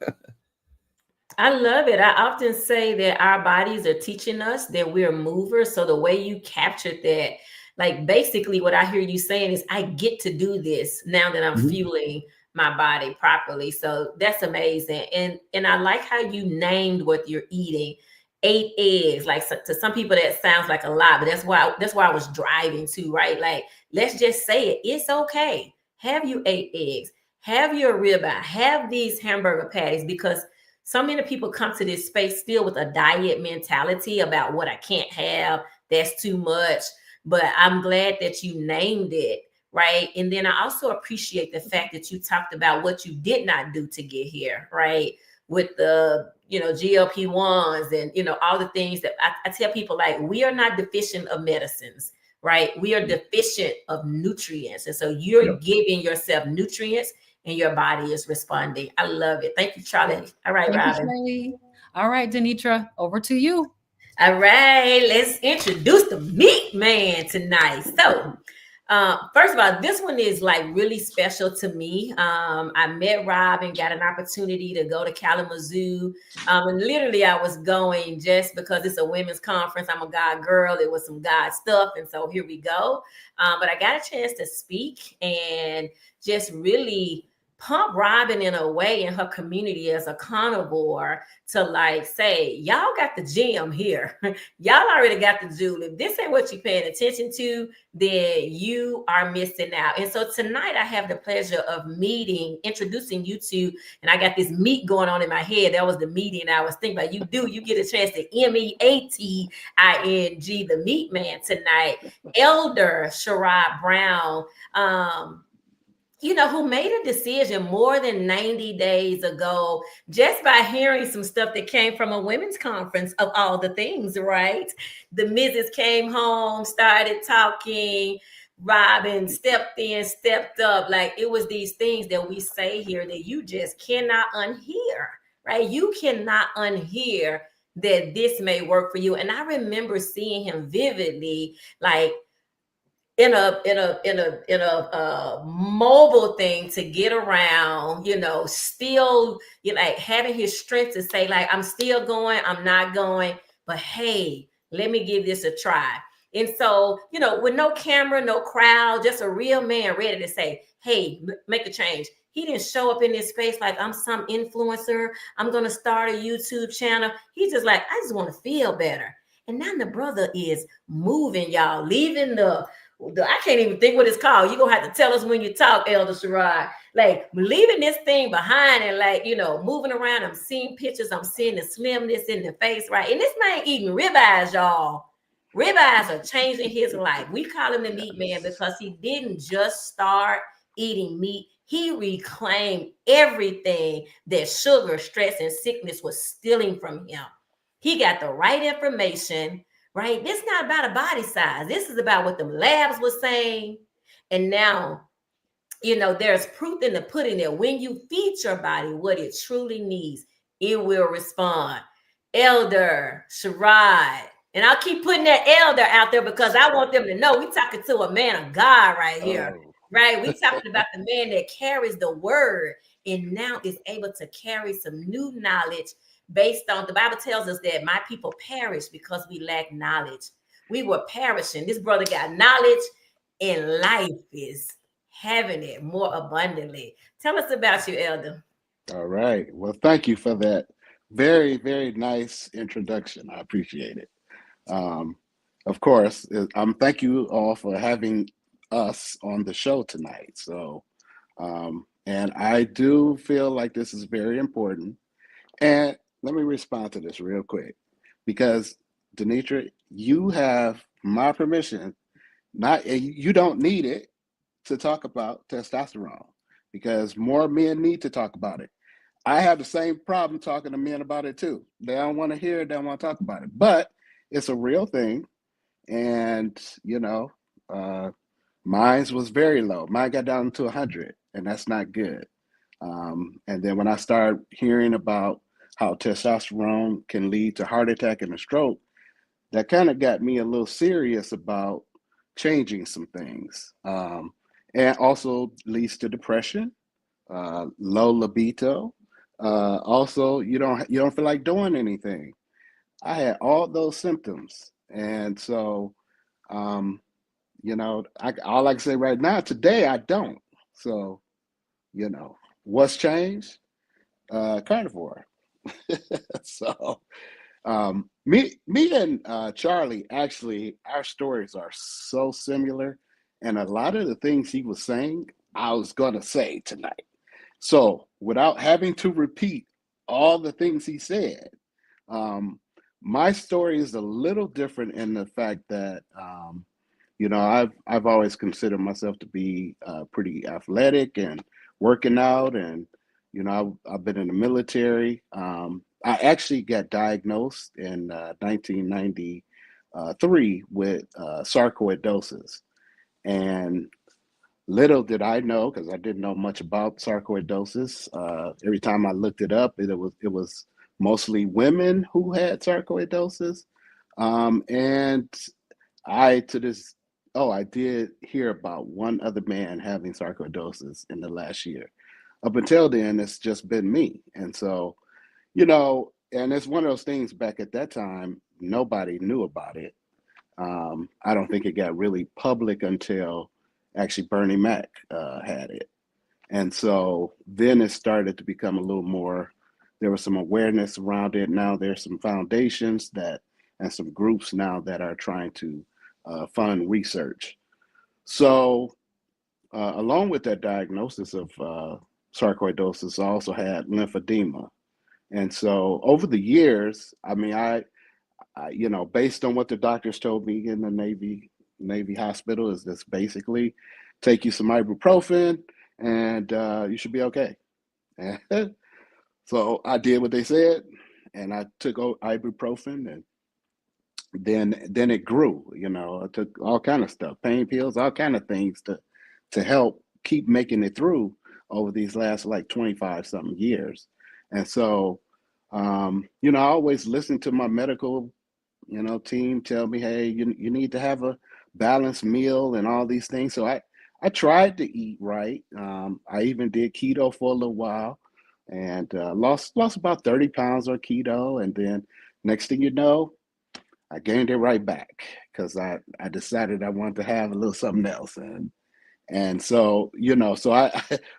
I love it. I often say that our bodies are teaching us that we're movers. So the way you captured that, like basically what I hear you saying is I get to do this now that I'm fueling my body properly. So that's amazing. And I like how you named what you're eating. 8 eggs. Like to some people that sounds like a lot, but that's why I was driving to, right? Like, let's just say it. It's okay. Have you 8 eggs? Have your ribeye, have these hamburger patties, because so many people come to this space still with a diet mentality about what I can't have. That's too much. But I'm glad that you named it, right? And then I also appreciate the fact that you talked about what you did not do to get here, right? With the, GLP-1s and, all the things that I tell people, like, we are not deficient of medicines, right? We are deficient of nutrients. And so you're giving yourself nutrients and your body is responding. I love it. Thank you, Charlie. All right, Thank Robin. you, Charlie. All right, Denitra, over to you. All right, let's introduce the meat man tonight. So, first of all, this one is like really special to me. I met Rob and got an opportunity to go to Kalamazoo. And literally I was going just because it's a women's conference. I'm a God girl. It was some God stuff. And so here we go. But I got a chance to speak and just really pump Robin in a way in her community as a carnivore to like say, y'all got the gem here. Y'all already got the jewel. If this ain't what you're paying attention to, then you are missing out. And so tonight I have the pleasure of introducing you to, and I got this meat going on in my head. That was the meeting I was thinking about. You get a chance to MEATING, the meat man tonight. Elder Sherrod Brown, who made a decision more than 90 days ago, just by hearing some stuff that came from a women's conference of all the things, right? The missus came home, started talking, Robin stepped in, stepped up. Like, it was these things that we say here that you just cannot unhear, right? You cannot unhear that this may work for you. And I remember seeing him vividly, like, in a mobile thing to get around, still, like having his strength to say, like, I'm still going, I'm not going, but hey, let me give this a try. And so, with no camera, no crowd, just a real man ready to say, hey, make a change. He didn't show up in this space like I'm some influencer. I'm going to start a YouTube channel. He's just like, I just want to feel better. And now the brother is moving, y'all, leaving I can't even think what it's called. You're going to have to tell us when you talk, Elder Sherrod. Like, leaving this thing behind and, like, moving around. I'm seeing pictures. I'm seeing the slimness in the face, right? And this man eating ribeyes, y'all. Ribeyes are changing his life. We call him the meat man because he didn't just start eating meat. He reclaimed everything that sugar, stress, and sickness was stealing from him. He got the right information, right? This is not about a body size. This is about what the labs were saying. And now, there's proof in the pudding that when you feed your body what it truly needs, it will respond. Elder Sherrod, and I'll keep putting that elder out there because I want them to know we're talking to a man of God right here, right? We're talking about the man that carries the word and now is able to carry some new knowledge based on the Bible tells us that my people perish because we lack knowledge. We were perishing. This brother got knowledge, and life is having it more abundantly. Tell us about you, Elder. All right. Well, thank you for that very, very nice introduction. I appreciate it. Um, of course, thank you all for having us on the show tonight. So, and I do feel like this is very important. And let me respond to this real quick, because Denitra, you have my permission. You don't need it to talk about testosterone, because more men need to talk about it. I have the same problem talking to men about it too. They don't want to hear it, they don't want to talk about it, but it's a real thing. And mine was very low. Mine got down to 100, and that's not good. And then when I started hearing about how testosterone can lead to heart attack and a stroke, that kind of got me a little serious about changing some things. And also leads to depression, low libido. Also, you don't feel like doing anything. I had all those symptoms, and so all I can say right now, today I don't. So, what's changed? Carnivore. So, me and Charlie, actually, our stories are so similar, and a lot of the things he was saying, I was gonna say tonight. So, without having to repeat all the things he said, my story is a little different in the fact that I've always considered myself to be pretty athletic and working out, and I've been in the military. I actually got diagnosed in 1993 with sarcoidosis, and little did I know, because I didn't know much about sarcoidosis. Every time I looked it up, it was mostly women who had sarcoidosis, and I did hear about one other man having sarcoidosis in the last year. Up until then, it's just been me, and so and it's one of those things. Back at that time, nobody knew about it. I don't think it got really public until actually Bernie Mac had it. And so then it started to become a little more, there was some awareness around it. Now there's some foundations and some groups now that are trying to fund research. So along with that diagnosis of sarcoidosis, I also had lymphedema. And so over the years, I mean, I based on what the doctors told me in the Navy hospital, is this basically take you some ibuprofen and you should be okay. And so I did what they said, and I took ibuprofen, and then it grew. I took all kind of stuff, pain pills, all kind of things to help keep making it through over these last like 25 something years. And so I always listen to my medical team tell me, hey, you need to have a balanced meal and all these things. So I tried to eat right. I even did keto for a little while, and lost about 30 pounds on keto. And then next thing you know, I gained it right back, because I decided I wanted to have a little something else. And so,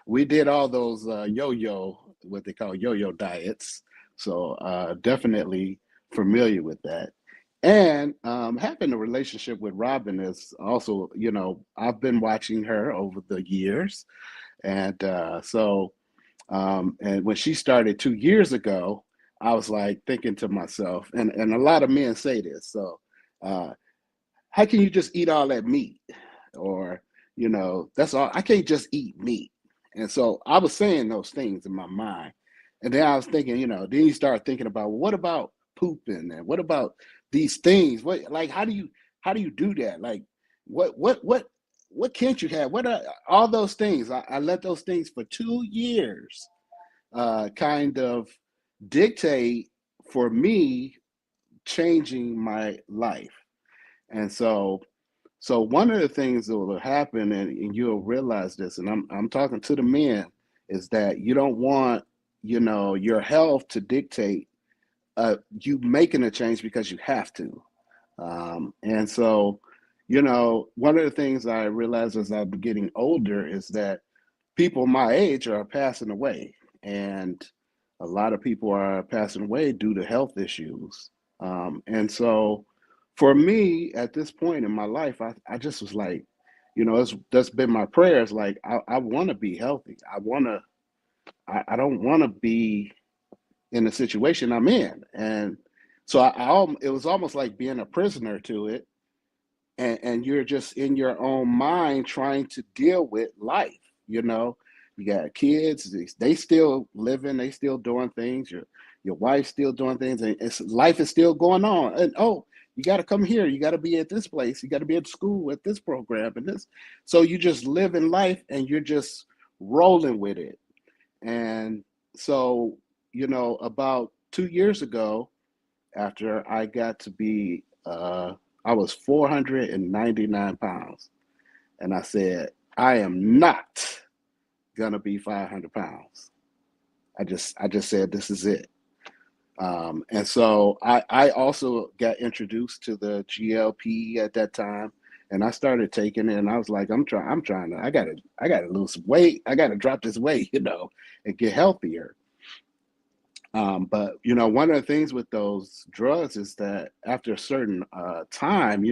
we did all those what they call yo-yo diets. So definitely familiar with that. And having a relationship with Robin is also, I've been watching her over the years. And and when she started 2 years ago, I was like thinking to myself, and a lot of men say this, so how can you just eat all that meat? Or, that's all, I can't just eat meat. And so I was saying those things in my mind. And then I was thinking, then you start thinking about, well, what about pooping, and what about these things? How do you do that? Like, what can't you have? What are all those things? I let those things for 2 years kind of dictate for me changing my life. And so one of the things that will happen, and you'll realize this, and I'm talking to the men, is that you don't want your health to dictate you making a change because you have to. And so, one of the things I realized as I'm getting older is that people my age are passing away, and a lot of people are passing away due to health issues. And so, for me, at this point in my life, I just was like, that's been my prayers. Like, I want to be healthy. I don't want to be in the situation I'm in. And so it was almost like being a prisoner to it. And you're just in your own mind trying to deal with life. You got kids, they still living, they still doing things. Your wife's still doing things, and life is still going on. And you got to come here, you got to be at this place, you got to be at school at this program and this. So you just live in life and you're just rolling with it. And so, about 2 years ago, after I got to be, I was 499 pounds. And I said, I am not gonna be 500 pounds. I just said, this is it. And so I also got introduced to the GLP at that time, and I started taking it, and I was like, I gotta lose some weight. I gotta drop this weight, and get healthier. But one of the things with those drugs is that after a certain time,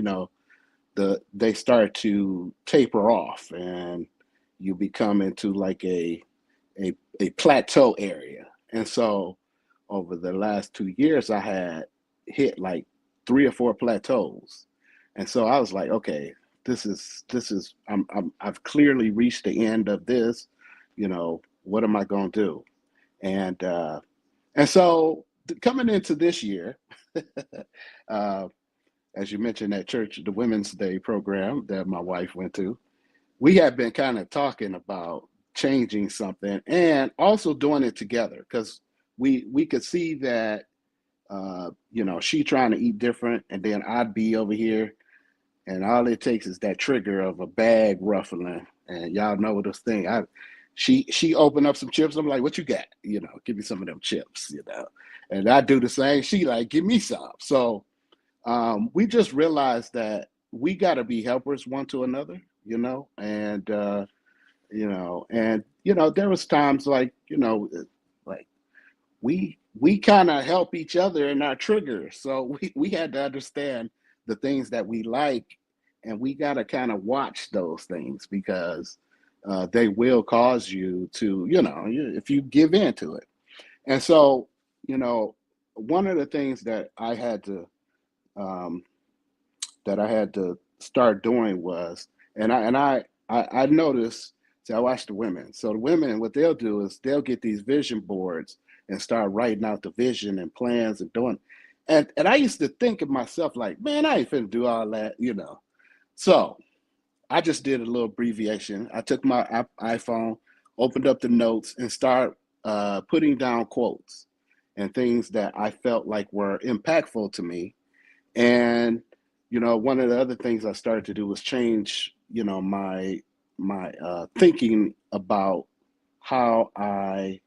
they start to taper off, and you become into like a plateau area. And so over the last 2 years, I had hit like 3 or 4 plateaus. And so I was like, okay, I've clearly reached the end of this. What am I going to do? And so coming into this year, as you mentioned at church, the Women's Day program that my wife went to, we have been kind of talking about changing something and also doing it together, because we could see that, she trying to eat different, and then I'd be over here, and all it takes is that trigger of a bag ruffling, and y'all know this thing. She opened up some chips. I'm like, what you got? Give me some of them chips, and I do the same. She like, give me some. So we just realized that we got to be helpers one to another, and there was times like, like we kind of help each other in our triggers. So we had to understand the things that we like, and we got to kind of watch those things, because they will cause you to, if you give in to it. And so, one of the things that I had to start doing was, and I noticed. See, I watch the women. So the women, what they'll do is they'll get these vision boards and start writing out the vision and plans and doing. And I used to think of myself like, man, I ain't finna do all that, So I just did a little abbreviation. I took my iPhone, opened up the notes, and start putting down quotes and things that I felt like were impactful to me. And one of the other things I started to do was change, my thinking about how I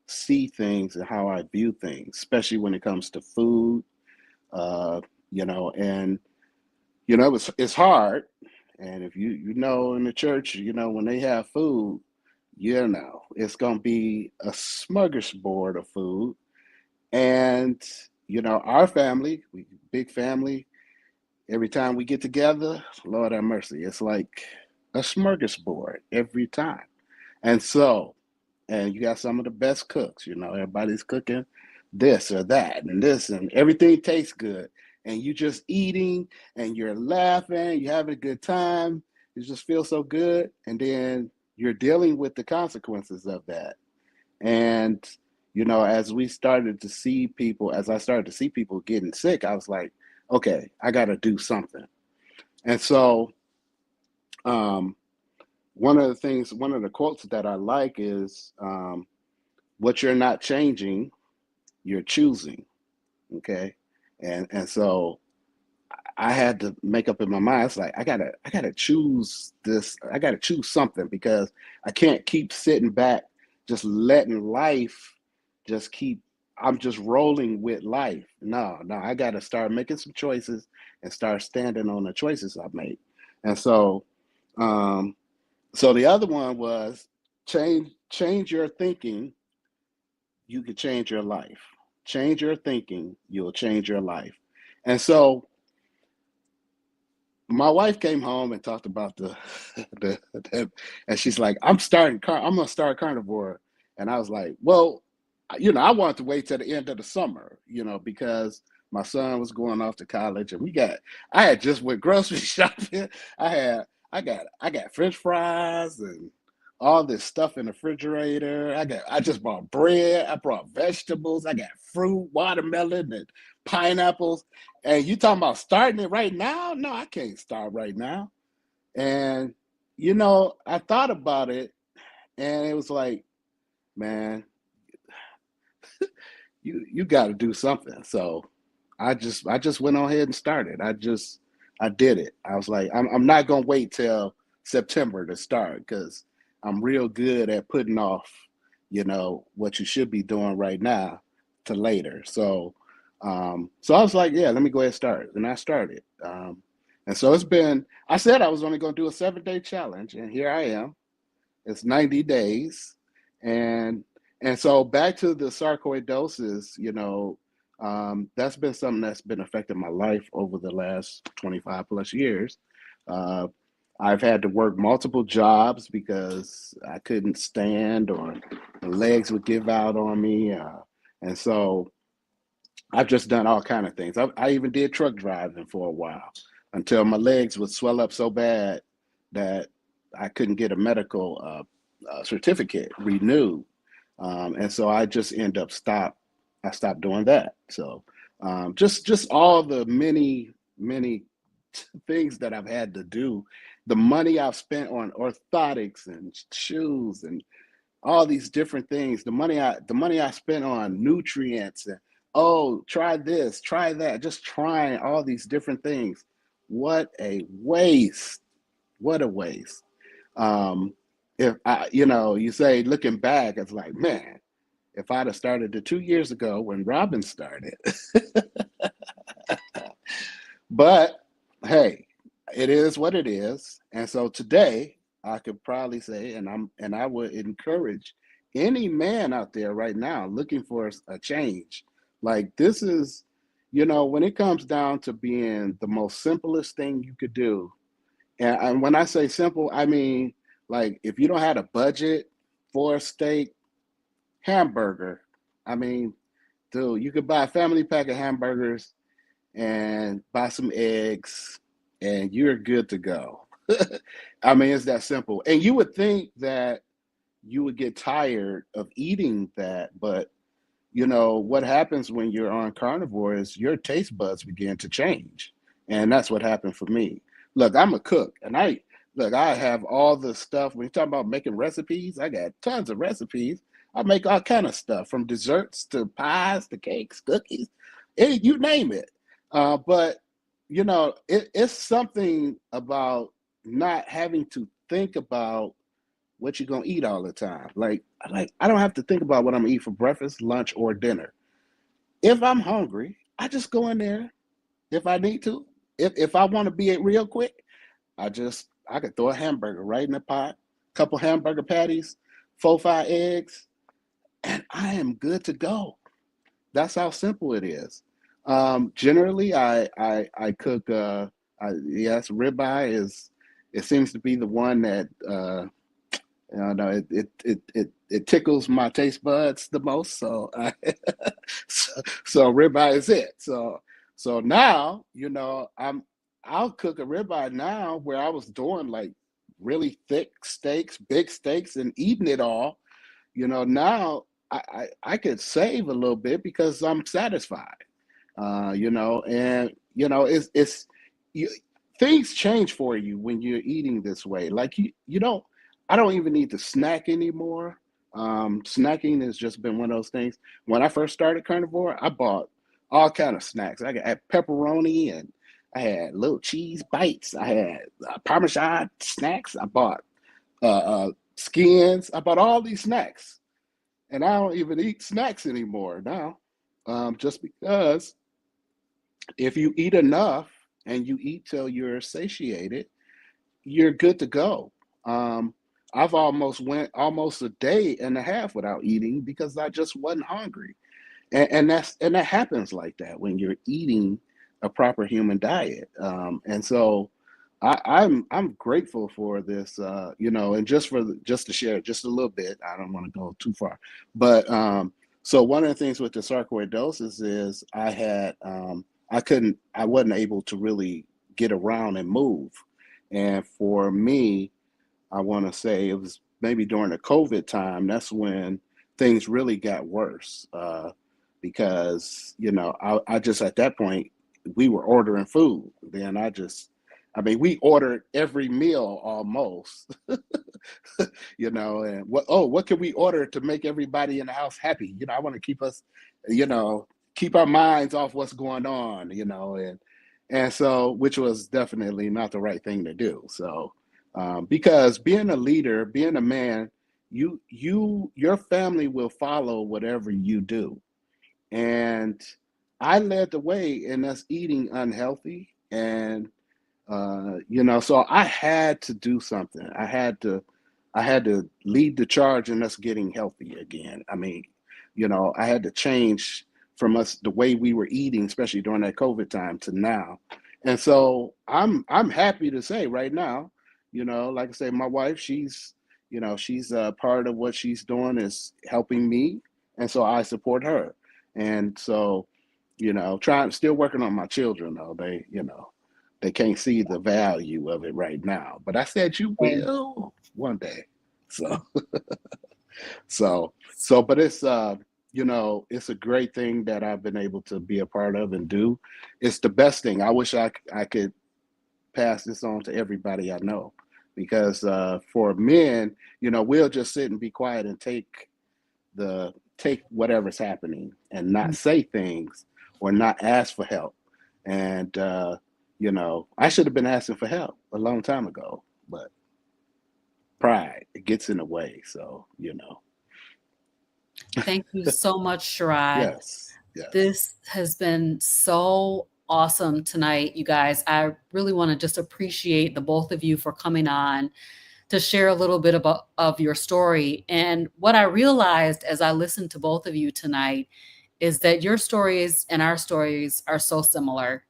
see things and how I view things, especially when it comes to food. And it's hard. And if in the church, when they have food, it's gonna be a smorgasbord of food. And our family, big family, every time we get together, Lord have mercy, it's like a smorgasbord every time. And so, and you got some of the best cooks, everybody's cooking this or that and this, and everything tastes good. And you just eating, and you're laughing, you're having a good time. It just feels so good. And then you're dealing with the consequences of that. And, as I started to see people getting sick, I was like, okay, I got to do something. And so, one of the quotes that I like is, what you're not changing, you're choosing. Okay. And so I had to make up in my mind. It's like, I gotta choose this. I gotta choose something, because I can't keep sitting back, just letting life just keep I'm just rolling with life. No, I got to start making some choices and start standing on the choices I make. And um, so the other one was change your thinking. You could change your life. Change your thinking. You'll change your life. And so my wife came home and talked about and she's like, I'm gonna start Carnivore. And I was like, well, I wanted to wait till the end of the summer, because my son was going off to college, and I had just went grocery shopping. I got French fries and all this stuff in the refrigerator. I just bought bread, I brought vegetables, I got fruit, watermelon, and pineapples. And you talking about starting it right now? No, I can't start right now. And I thought about it, and it was like, man, you got to do something. So I just went on ahead and started. I did it. I was like, I'm not gonna wait till September to start, because I'm real good at putting off, what you should be doing right now to later. So I was like, yeah, let me go ahead and start. And I started. And so I said I was only going to do a 7-day challenge, and here I am. It's 90 days. And so back to the sarcoidosis, that's been something that's been affecting my life over the last 25 plus years. Uh, I've had to work multiple jobs because I couldn't stand, or the legs would give out on me. And so I've just done all kind of things. I even did truck driving for a while, until my legs would swell up so bad that I couldn't get a medical certificate renewed. And so I just I stopped doing that. So just all the many things that I've had to do, the money I've spent on orthotics and shoes and all these different things, the money I spent on nutrients, and try this, try that, just trying all these different things. What a waste. What a waste. Um, if you say, looking back, it's like, man, if I'd have started it 2 years ago when Robin started. But hey, it is what it is. And so today I could probably say, and I would encourage any man out there right now looking for a change. Like, this is, when it comes down to being the most simplest thing you could do. And when I say simple, I mean, like, if you don't have a budget for a steak hamburger, I mean, dude, you could buy a family pack of hamburgers and buy some eggs, and you're good to go. I mean, it's that simple. And you would think that you would get tired of eating that, but what happens when you're on carnivore is your taste buds begin to change. And that's what happened for me. Look, I'm a cook, and I have all the stuff. When you talk about making recipes, I got tons of recipes. I make all kind of stuff, from desserts to pies to cakes, cookies, you name it. But it's something about not having to think about what you're gonna eat all the time. Like I don't have to think about what I'm gonna eat for breakfast, lunch, or dinner. If I'm hungry, I just go in there if I need to. If I want to be it real quick, I could throw a hamburger right in the pot, couple hamburger patties, 4, 5 eggs, and I am good to go. That's how simple it is. Generally, I cook. Yes, ribeye is. It seems to be the one that no, it tickles my taste buds the most. So so ribeye is it. So now I'll cook a ribeye now, where I was doing like really thick steaks, big steaks, and eating it all. Now I could save a little bit because I'm satisfied. And it's you, things change for you when you're eating this way. Like you don't. I don't even need to snack anymore. Snacking has just been one of those things. When I first started carnivore, I bought all kind of snacks. I had pepperoni, and I had little cheese bites. I had Parmesan snacks. I bought skins. I bought all these snacks, and I don't even eat snacks anymore now. just because if you eat enough and you eat till you're satiated, you're good to go. Um, I've almost went almost a day and a half without eating because I just wasn't hungry. And that happens like that when you're eating a proper human diet. And so I'm grateful for this, and just to share just a little bit. I don't want to go too far, but so one of the things with the sarcoidosis is I wasn't able to really get around and move, and for me, I want to say it was maybe during the COVID time. That's when things really got worse, because I just at that point we were ordering food. Then I mean, we ordered every meal almost, and what can we order to make everybody in the house happy? I want to keep us, keep our minds off what's going on, and so which was definitely not the right thing to do. So because being a leader, being a man, your family will follow whatever you do. And I led the way in us eating unhealthy, and so I had to do something. I had to lead the charge in us getting healthy again. I mean, I had to change from us the way we were eating, especially during that COVID time, to now. And so I'm happy to say right now, like I say, my wife, she's part of what she's doing is helping me, and so I support her. And so, trying still working on my children though. They can't see the value of it right now, but I said you Same. will one day. So but it's a great thing that I've been able to be a part of and do. It's the best thing. I wish I could pass this on to everybody I know, because for men, we'll just sit and be quiet and take whatever's happening and not say things or not ask for help. And I should have been asking for help a long time ago, but pride, it gets in the way. So, Thank you so much, Sherrod. yes, yes, This has been so awesome tonight, you guys. I really want to just appreciate the both of you for coming on to share a little bit of your story. And what I realized as I listened to both of you tonight is that your stories and our stories are so similar.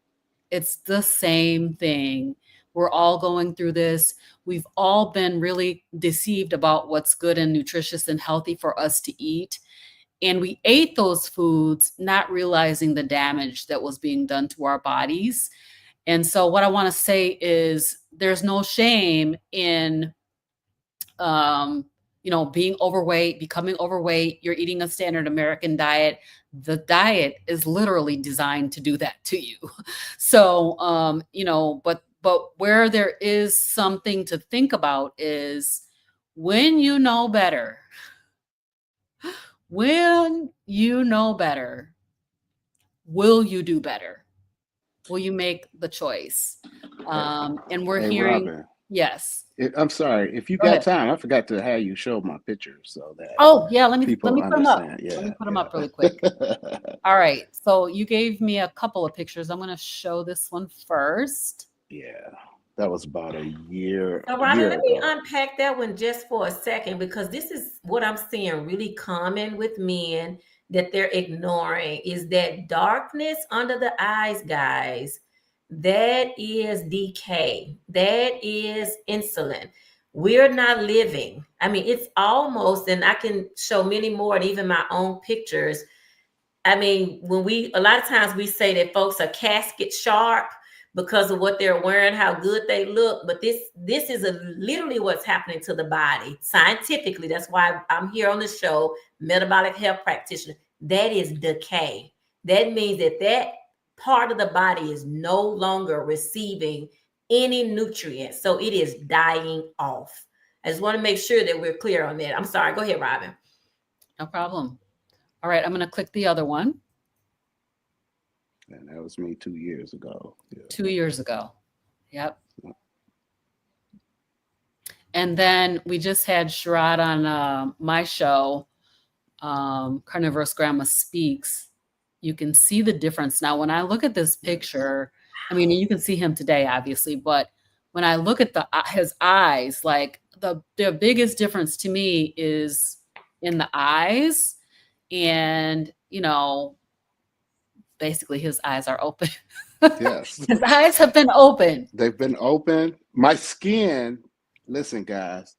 It's the same thing. We're all going through this. We've all been really deceived about what's good and nutritious and healthy for us to eat. And we ate those foods, not realizing the damage that was being done to our bodies. And so, what I want to say is there's no shame in being overweight, becoming overweight. You're eating a standard American diet. The diet is literally designed to do that to you. So, but where there is something to think about is when you know better, when you know better, will you do better? Will you make the choice? And we're Hey, hearing, Robin, yes. I'm sorry if you Go got ahead. time. I forgot to have you show my pictures so that Oh, yeah, let people me put them up. understand. Let me Yeah, put them up really quick. yeah. All right. So you gave me a couple of pictures. I'm going to show this one first. Yeah, that was about a year So, Robin, let me ago. unpack that one just for a second, because this is what I'm seeing really common with men that they're ignoring is that darkness under the eyes, guys. That is decay. That is insulin. We're not living. I mean, it's almost, and I can show many more, and even my own pictures. I mean, a lot of times we say that folks are casket sharp because of what they're wearing, how good they look. But this is literally what's happening to the body scientifically. That's why I'm here on the show, metabolic health practitioner. That is decay. That means that part of the body is no longer receiving any nutrients. So it is dying off. I just want to make sure that we're clear on that. I'm sorry. Go ahead, Robin. No problem. All right. I'm going to click the other one. And that was me 2 years ago. Yeah. 2 years ago. Yep. And then we just had Sherrod on my show, Carnivore's Grandma Speaks. You can see the difference. Now, when I look at this picture, I mean, you can see him today, obviously, but when I look at his eyes, like the biggest difference to me is in the eyes, and basically his eyes are open. Yes. His eyes have been open. They've been open. My skin, listen, guys,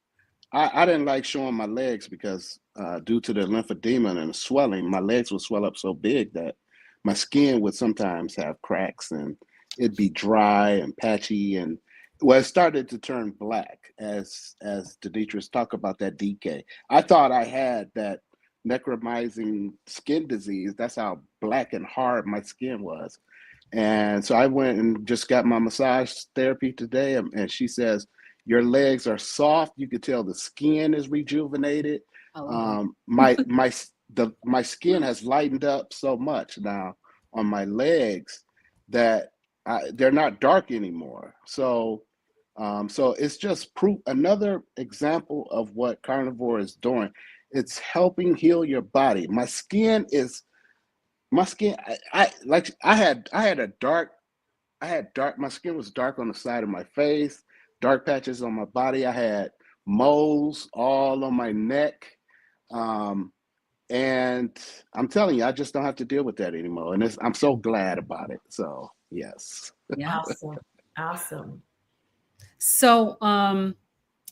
I didn't like showing my legs because due to the lymphedema and the swelling, my legs would swell up so big that my skin would sometimes have cracks and it'd be dry and patchy. And well, it started to turn black as Demetrius talked about that decay. I thought I had that necromizing skin disease. That's how black and hard my skin was. And so I went and just got my massage therapy today, and she says, your legs are soft. You could tell the skin is rejuvenated. My skin has lightened up so much now on my legs that they're not dark anymore. So it's just proof, another example of what Carnivore is doing. It's helping heal your body. My skin, I had dark, my skin was dark on the side of my face, dark patches on my body. I had moles all on my neck. And I'm telling you, I just don't have to deal with that anymore. And I'm so glad about it. So, yes. Yeah. Awesome. So,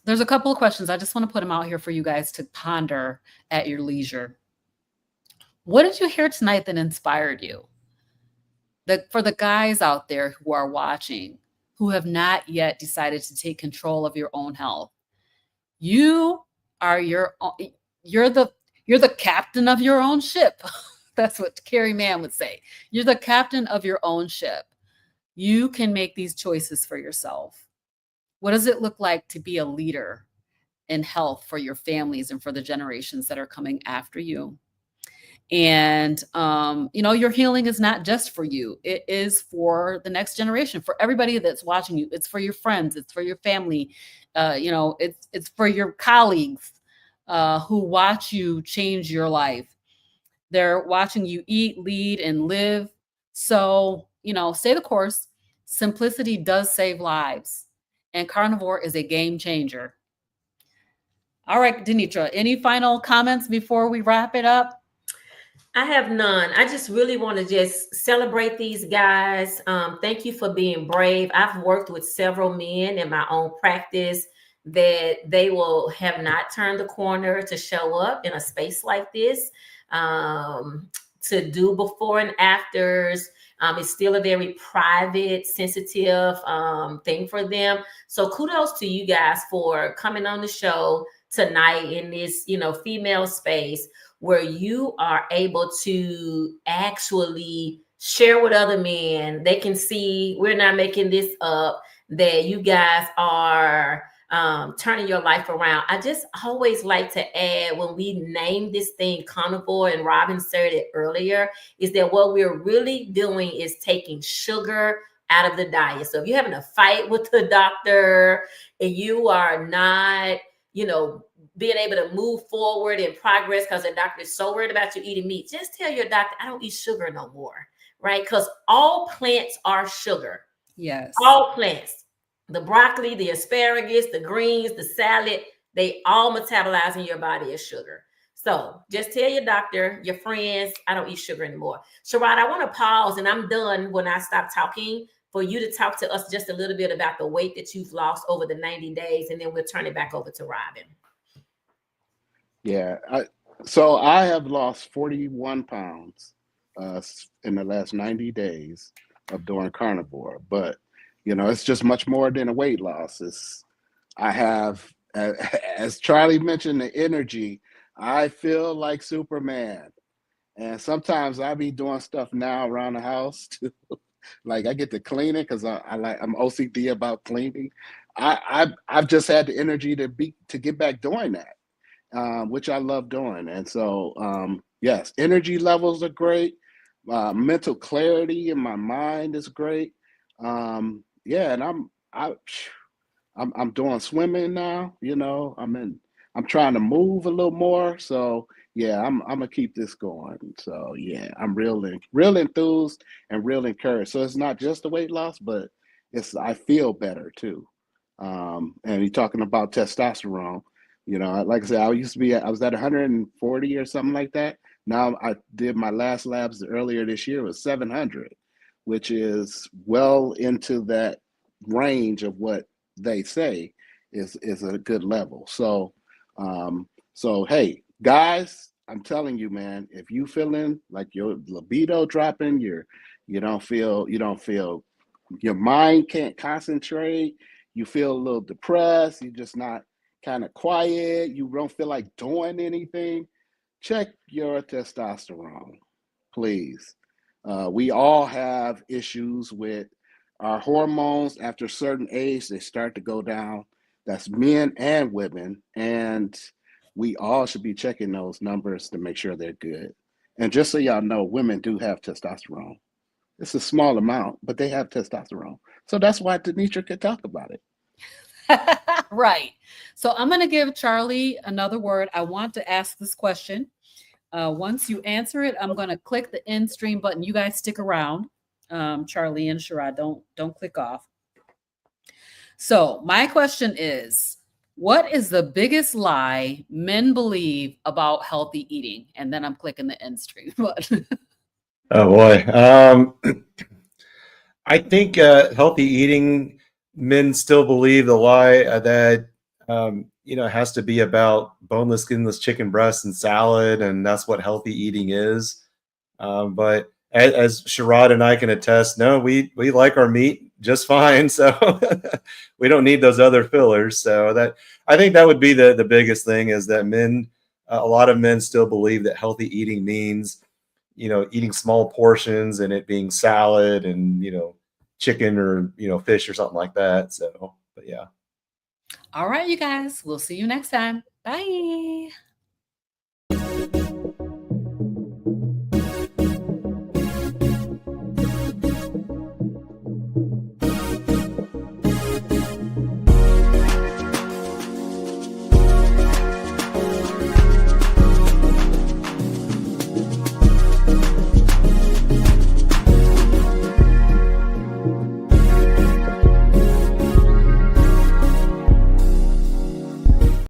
there's a couple of questions. I just want to put them out here for you guys to ponder at your leisure. What did you hear tonight that inspired you? For the guys out there who are watching, who have not yet decided to take control of your own health, you are you're the captain of your own ship. That's what Carrie Mann would say. You're the captain of your own ship. You can make these choices for yourself. What does it look like to be a leader in health for your families and for the generations that are coming after you? And, your healing is not just for you. It is for the next generation, for everybody that's watching you. It's for your friends. It's for your family. It's for your colleagues who watch you change your life. They're watching you eat, lead, and live. So, stay the course. Simplicity does save lives. And Carnivore is a game changer. All right, Denitra, any final comments before we wrap it up? I have none. I just really want to just celebrate these guys. Thank you for being brave. I've worked with several men in my own practice that they will have not turned the corner to show up in a space like this, to do before and afters. It's still a very private, sensitive thing for them. So kudos to you guys for coming on the show tonight in this, female space where you are able to actually share with other men. They can see we're not making this up, that you guys are turning your life around. I just always like to add, when we name this thing Carnivore, and Robin said it earlier, is that what we're really doing is taking sugar out of the diet. So if you're having a fight with the doctor and you are not, being able to move forward in progress because the doctor is so worried about you eating meat, just tell your doctor, I don't eat sugar no more, right? Because all plants are sugar. Yes. All plants. The broccoli, the asparagus, the greens, the salad, they all metabolize in your body as sugar. So just tell your doctor, your friends, I don't eat sugar anymore. Sherrod, I want to pause, and I'm done when I stop talking, for you to talk to us just a little bit about the weight that you've lost over the 90 days, and then we'll turn it back over to Robin. Yeah. So I have lost 41 pounds in the last 90 days of doing Carnivore, but it's just much more than a weight loss. I have, as Charlie mentioned, the energy. I feel like Superman, and sometimes I be doing stuff now around the house too. Like I get to clean it because I'm OCD about cleaning. I've just had the energy to get back doing that, which I love doing. And so yes, energy levels are great. Mental clarity in my mind is great. Yeah, and I'm doing swimming now. I'm trying to move a little more. So yeah, I'm gonna keep this going. So yeah, I'm real enthused and real encouraged. So it's not just the weight loss, but I feel better too. And you're talking about testosterone. You know, like I said, I was at 140 or something like that. Now I did my last labs earlier this year was 700, which is well into that range of what they say is a good level. So so hey, guys, I'm telling you, man, if you feeling like your libido dropping, you don't feel your mind can't concentrate, you feel a little depressed, you're just not kind of quiet, you don't feel like doing anything, check your testosterone, please. We all have issues with our hormones. After a certain age, they start to go down. That's men and women. And we all should be checking those numbers to make sure they're good. And just so y'all know, women do have testosterone. It's a small amount, but they have testosterone. So that's why Denitra could talk about it. Right. So I'm going to give Charlie another word. I want to ask this question. Once you answer it, I'm going to click the end stream button. You guys stick around. Charlie and Sherrod, don't click off. So my question is, what is the biggest lie men believe about healthy eating? And then I'm clicking the end stream button. Oh boy. I think healthy eating, men still believe the lie that it has to be about boneless, skinless chicken breasts and salad, and that's what healthy eating is. But as Sherrod and I can attest, no, we like our meat just fine, so we don't need those other fillers. So that I think that would be the biggest thing, is that men, a lot of men still believe that healthy eating means eating small portions and it being salad and, chicken or, fish or something like that. So, but yeah. All right, you guys, we'll see you next time. Bye.